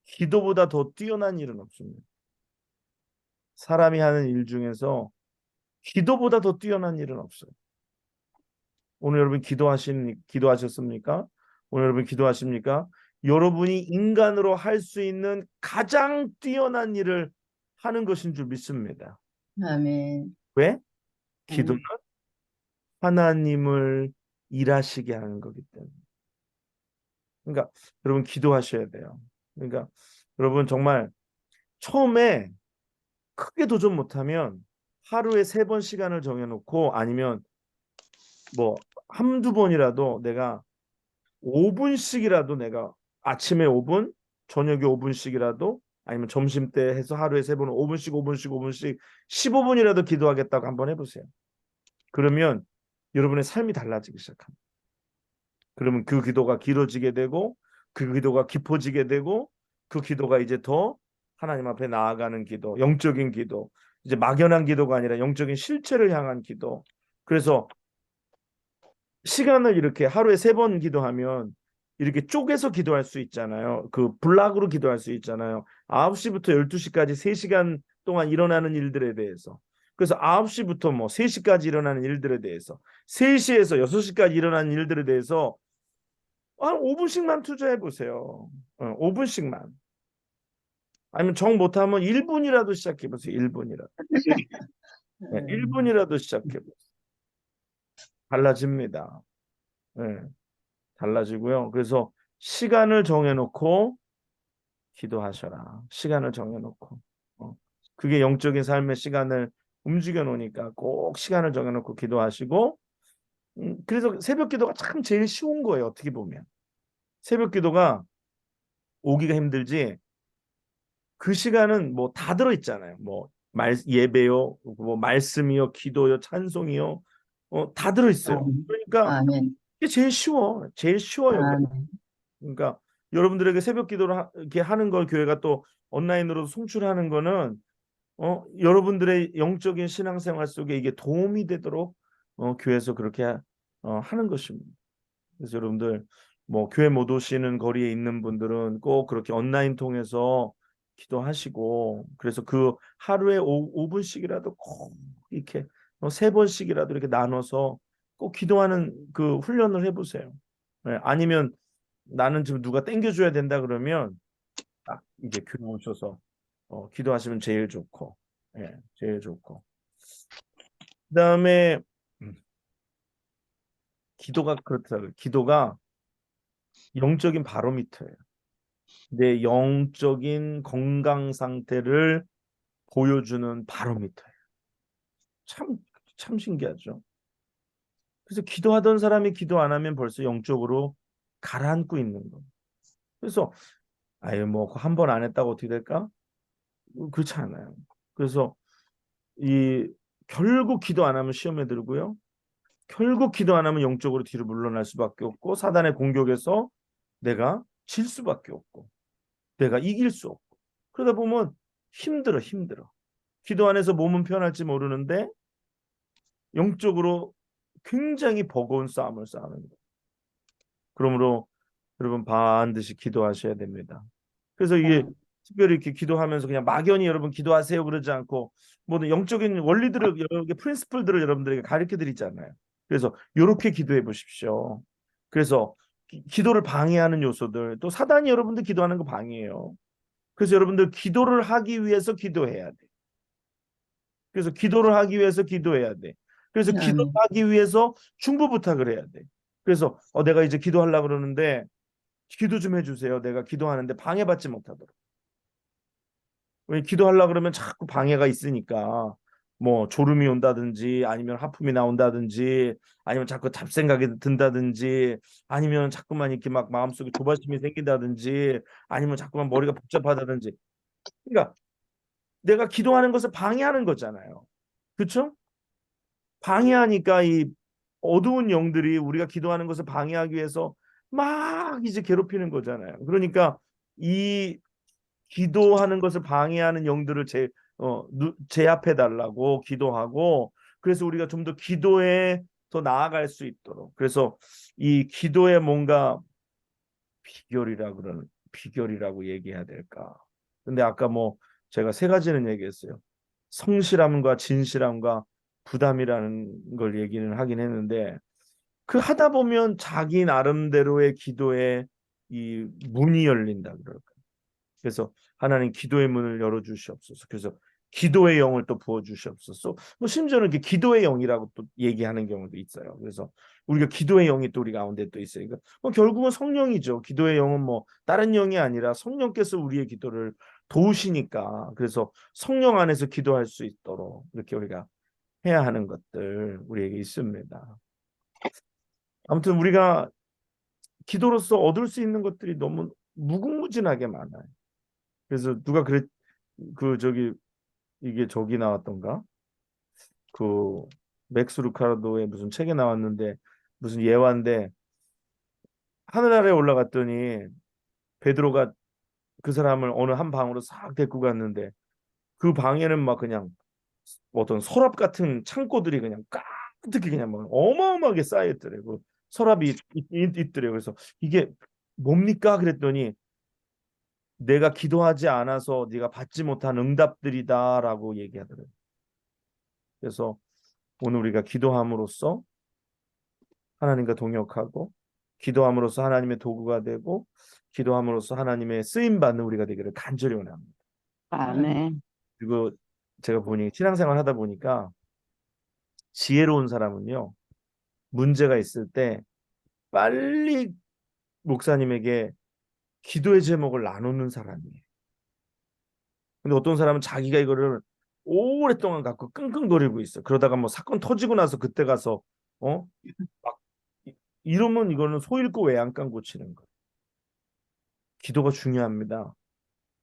기도보다 더 뛰어난 일은 없습니다. 사람이 하는 일 중에서 기도보다 더 뛰어난 일은 없어요. 오늘 여러분 기도하셨습니까? 오늘 여러분 기도하십니까? 여러분이 인간으로 할 수 있는 가장 뛰어난 일을 하는 것인 줄 믿습니다. 아멘. 왜? 기도는 하나님을 일하시게 하는 거기 때문에. 그러니까 여러분 기도하셔야 돼요. 그러니까 여러분 정말 처음에 크게 도전 못하면 하루에 3번 시간을 정해놓고 아니면 뭐 한두 번이라도 내가 5분씩이라도 내가 아침에 5분, 저녁에 5분씩이라도 아니면 점심 때 해서 하루에 3번 5분씩 15분이라도 기도하겠다고 한번 해보세요. 그러면 여러분의 삶이 달라지기 시작합니다. 그러면 그 기도가 길어지게 되고 그 기도가 깊어지게 되고 그 기도가 이제 더 하나님 앞에 나아가는 기도, 영적인 기도, 이제 막연한 기도가 아니라 영적인 실체를 향한 기도. 그래서 시간을 이렇게 하루에 3번 기도하면 이렇게 쪼개서 기도할 수 있잖아요. 그 블락으로 기도할 수 있잖아요. 9시부터 12시까지 3시간 동안 일어나는 일들에 대해서. 그래서 9시부터 뭐 3시까지 일어나는 일들에 대해서, 3시에서 6시까지 일어나는 일들에 대해서 한 5분씩만 투자해 보세요. 5분씩만. 아니면 정 못하면 1분이라도 시작해 보세요. 1분이라도. 네, 1분이라도 시작해 보세요. 달라집니다. 네, 달라지고요. 그래서 시간을 정해놓고 기도하셔라. 시간을 정해놓고. 그게 영적인 삶의 시간을 움직여 놓으니까 꼭 시간을 정해놓고 기도하시고, 그래서 새벽 기도가 참 제일 쉬운 거예요. 어떻게 보면. 새벽 기도가 오기가 힘들지 그 시간은 뭐 다 들어있잖아요. 뭐 예배요, 뭐 말씀이요, 기도요, 찬송이요, 다 들어있어요. 그러니까 아멘. 이게 제일 쉬워. 제일 쉬워요. 아멘. 그러니까 여러분들에게 새벽 기도를 이렇게 하는 걸 교회가 또 온라인으로 송출하는 거는 여러분들의 영적인 신앙생활 속에 이게 도움이 되도록 교회에서 그렇게 하는 것입니다. 그래서 여러분들 뭐 교회 못 오시는 거리에 있는 분들은 꼭 그렇게 온라인 통해서 기도하시고, 그래서 그 하루에 5분씩이라도 꼭 이렇게 3번씩이라도 이렇게 나눠서 꼭 기도하는 그 훈련을 해보세요. 네, 아니면 나는 지금 누가 땡겨줘야 된다 그러면 딱 이제 교회 오셔서 기도하시면 제일 좋고, 예, 제일 좋고. 그다음에 기도가 그렇더라고요. 기도가 영적인 바로미터예요. 내 영적인 건강 상태를 보여주는 바로미터예요. 참 신기하죠. 그래서 기도하던 사람이 기도 안 하면 벌써 영적으로 가라앉고 있는 거예요. 그래서 아유 뭐 한 번 안 했다고 어떻게 될까? 그렇지 않아요. 그래서 결국 기도 안 하면 시험에 들고요. 결국 기도 안 하면 영적으로 뒤로 물러날 수밖에 없고 사단의 공격에서 내가 질 수밖에 없고 내가 이길 수 없고, 그러다 보면 힘들어. 기도 안에서 몸은 편할지 모르는데 영적으로 굉장히 버거운 싸움을 싸우는 거예요. 그러므로 여러분 반드시 기도하셔야 됩니다. 그래서 이게 특별히 이렇게 기도하면서 그냥 막연히 여러분 기도하세요 그러지 않고 모든 영적인 원리들을 여러 개 프린시플들을 여러분들에게 가르쳐 드리잖아요. 그래서 이렇게 기도해 보십시오. 그래서 기도를 방해하는 요소들, 또 사단이 여러분들 기도하는 거 방해해요. 그래서 여러분들 기도를 하기 위해서 기도해야 돼. 그래서 기도를 하기 위해서 기도해야 돼. 그래서 기도를 아멘. 하기 위해서 중보 부탁을 해야 돼. 그래서 내가 이제 기도하려고 그러는데 기도 좀 해주세요. 내가 기도하는데 방해받지 못하도록. 왜 기도하려고 그러면 자꾸 방해가 있으니까 뭐 졸음이 온다든지 아니면 하품이 나온다든지 아니면 자꾸 잡생각이 든다든지 아니면 자꾸만 이렇게 막 마음속에 조바심이 생긴다든지 아니면 자꾸만 머리가 복잡하다든지. 그러니까 내가 기도하는 것을 방해하는 거잖아요. 그렇죠? 방해하니까 이 어두운 영들이 우리가 기도하는 것을 방해하기 위해서 막 이제 괴롭히는 거잖아요. 그러니까 이 기도하는 것을 방해하는 영들을 제압해 달라고 기도하고, 그래서 우리가 좀 더 기도에 더 나아갈 수 있도록, 그래서 이 기도에 뭔가 비결이라고 얘기해야 될까? 근데 아까 뭐 제가 세 가지는 얘기했어요. 성실함과 진실함과 부담이라는 걸 얘기는 하긴 했는데, 그 하다 보면 자기 나름대로의 기도에 이 문이 열린다 그럴까. 그래서 하나님 기도의 문을 열어주시옵소서. 그래서 기도의 영을 또 부어주시옵소서. 뭐 심지어는 이렇게 기도의 영이라고 또 얘기하는 경우도 있어요. 그래서 우리가 기도의 영이 또 우리 가운데 또 있으니까 뭐 결국은 성령이죠. 기도의 영은 뭐 다른 영이 아니라 성령께서 우리의 기도를 도우시니까, 그래서 성령 안에서 기도할 수 있도록 이렇게 우리가 해야 하는 것들 우리에게 있습니다. 아무튼 우리가 기도로서 얻을 수 있는 것들이 너무 무궁무진하게 많아요. 그래서 누가 이게 저기 나왔던가? 그 맥스 루카도의 무슨 책에 나왔는데 무슨 예화인데, 하늘나라에 올라갔더니 베드로가 그 사람을 어느 한 방으로 싹 데리고 갔는데 그 방에는 막 그냥 어떤 서랍 같은 창고들이 그냥 가득히 그냥 막 어마어마하게 쌓여 있더라고. 서랍이 있더래요. 그래서 이게 뭡니까? 그랬더니 내가 기도하지 않아서 네가 받지 못한 응답들이다라고 얘기하더래요. 그래서 오늘 우리가 기도함으로써 하나님과 동역하고, 기도함으로써 하나님의 도구가 되고, 기도함으로써 하나님의 쓰임 받는 우리가 되기를 간절히 원합니다. 아멘. 그리고 제가 신앙생활 하다 보니까 지혜로운 사람은요, 문제가 있을 때 빨리 목사님에게 기도의 제목을 나누는 사람이에요. 근데 어떤 사람은 자기가 이거를 오랫동안 갖고 끙끙거리고 있어. 그러다가 뭐 사건 터지고 나서 그때 가서 막 이러면 이거는 소 잃고 외양간 고치는 거예요. 기도가 중요합니다.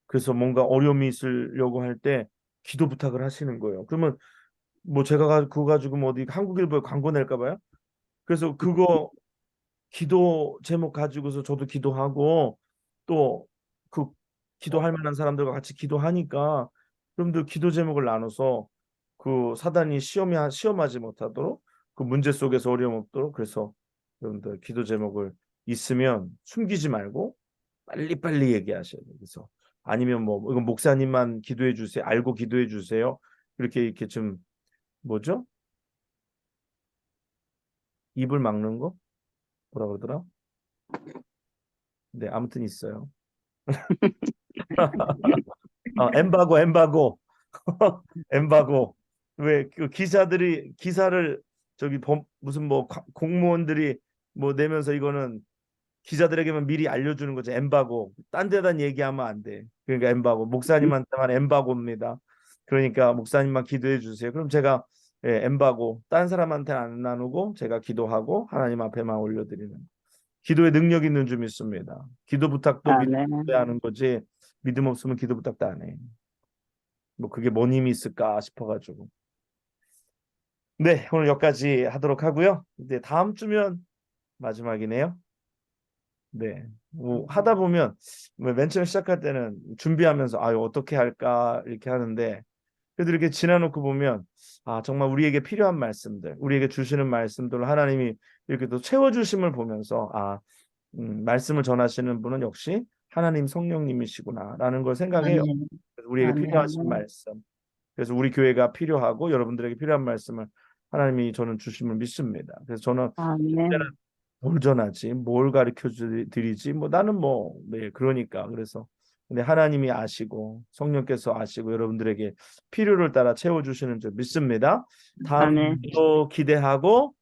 그래서 뭔가 어려움이 있으려고 할 때 기도 부탁을 하시는 거예요. 그러면 뭐 제가 그거 가지고 뭐 어디 한국일보에 광고 낼까 봐요. 그래서 그거 기도 제목 가지고서 저도 기도하고 또 그 기도할 만한 사람들과 같이 기도하니까 여러분들 기도 제목을 나눠서 그 사단이 시험하지 못하도록, 그 문제 속에서 어려움 없도록, 그래서 여러분들 기도 제목을 있으면 숨기지 말고 빨리빨리 얘기하셔야 돼요. 그래서 아니면 뭐 이건 목사님만 기도해 주세요. 알고 기도해 주세요. 이렇게 좀 뭐죠? 입을 막는 거? 뭐라 그러더라? 네, 아무튼 있어요. 엠바고. 엠바고. 왜 그 기사를 무슨 뭐 공무원들이 뭐 내면서 이거는 기자들에게만 미리 알려주는 거죠. 엠바고. 딴 데다 얘기하면 안 돼. 그러니까 엠바고. 목사님한테만 엠바고입니다. 그러니까 목사님만 기도해 주세요. 그럼 제가 엠바고 딴 사람한테 안 나누고 제가 기도하고 하나님 앞에만 올려드리는, 기도에 능력 있는 줄 믿습니다. 기도 부탁도 아멘. 믿어야 하는 거지, 믿음 없으면 기도 부탁도 안 해. 뭐 그게 뭔 힘이 있을까 싶어가지고. 네, 오늘 여기까지 하도록 하고요. 이제 다음 주면 마지막이네요. 네. 뭐 하다 보면 뭐맨 처음 시작할 때는 준비하면서 아, 이거 어떻게 할까 이렇게 하는데 그래도 이렇게 지나놓고 보면 아, 정말 우리에게 필요한 말씀들, 우리에게 주시는 말씀들을 하나님이 이렇게 또 채워주심을 보면서 아, 말씀을 전하시는 분은 역시 하나님 성령님이시구나라는 걸 생각해요. 아멘. 그래서 우리에게 아멘. 필요하신 말씀. 그래서 우리 교회가 필요하고 여러분들에게 필요한 말씀을 하나님이 저는 주심을 믿습니다. 그래서 저는 아멘. 뭘 전하지, 뭘 가르쳐 드리지, 뭐 나는 뭐 네, 그러니까 그래서 근데 하나님이 아시고 성령께서 아시고 여러분들에게 필요를 따라 채워주시는 줄 믿습니다. 다음 아멘. 또 기대하고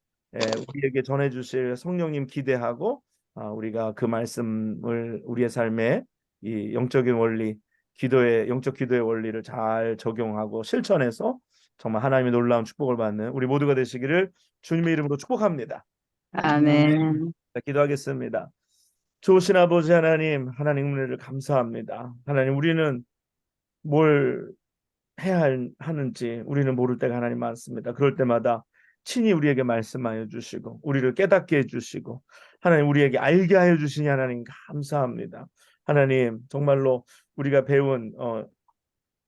우리에게 전해주실 성령님 기대하고 우리가 그 말씀을 우리의 삶에 이 영적인 원리, 기도의 영적 기도의 원리를 잘 적용하고 실천해서 정말 하나님의 놀라운 축복을 받는 우리 모두가 되시기를 주님의 이름으로 축복합니다. 아멘. 자, 기도하겠습니다. 좋으신 아버지 하나님, 하나님 은혜를 감사합니다. 하나님, 우리는 뭘 해야 하는지 우리는 모를 때가 하나님 많습니다. 그럴 때마다 친히 우리에게 말씀하여 주시고 우리를 깨닫게 해주시고 하나님 우리에게 알게 하여 주시니 하나님 감사합니다. 하나님 정말로 우리가 배운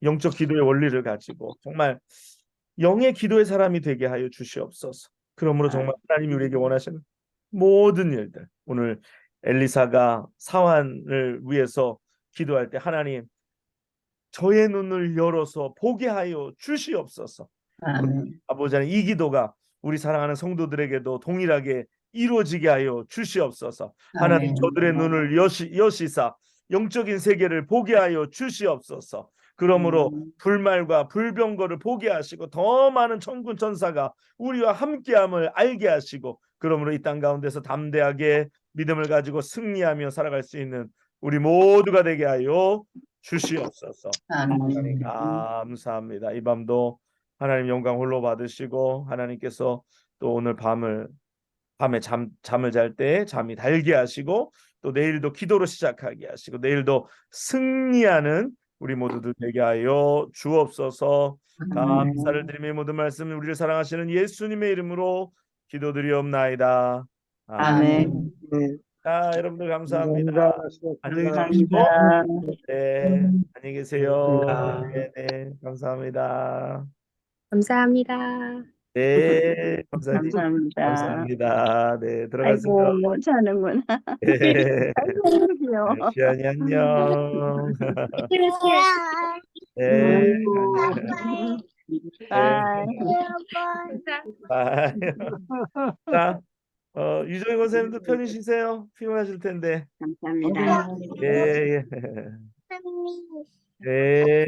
영적 기도의 원리를 가지고 정말 영의 기도의 사람이 되게 하여 주시옵소서. 그러므로 정말 하나님이 우리에게 원하시는 모든 일들, 오늘 엘리사가 사환을 위해서 기도할 때 하나님 저의 눈을 열어서 보게 하여 주시옵소서. 아멘. 아버지 하나님, 이 기도가 우리 사랑하는 성도들에게도 동일하게 이루어지게 하여 주시옵소서. 하나님 아멘. 저들의 눈을 여시사 영적인 세계를 보게 하여 주시옵소서. 그러므로 불말과 불병거를 보게 하시고 더 많은 천군 천사가 우리와 함께함을 알게 하시고 그러므로 이 땅 가운데서 담대하게 믿음을 가지고 승리하며 살아갈 수 있는 우리 모두가 되게 하여 주시옵소서. 하나님 아멘. 감사합니다. 이 밤도 하나님 영광 홀로 받으시고 하나님께서 또 오늘 밤에 잠을 잘 때 잠이 달게 하시고 또 내일도 기도로 시작하게 하시고 내일도 승리하는 우리 모두들 되게 하여 주옵소서. 감사를 드리며 모든 말씀 우리를 사랑하시는 예수님의 이름으로 기도드리옵나이다. 아멘. 네, 자, 여러분들 감사합니다. 감사합니다. 안녕히 감사합니다. 계십시고 네, 안녕히 계세요. 감사합니다. 네, 감사합니다. 감사합니다. 네, 감사님. 감사합니다. 감사합니다. 네, 들어가세요. 아이고, 자는구나. 네, 안녕하세요. 시안이 안녕. 네, 바이. 바이. 자, 유정희 권사님도 편히 쉬세요. 피곤하실 텐데. 감사합니다. 예, 예. 예.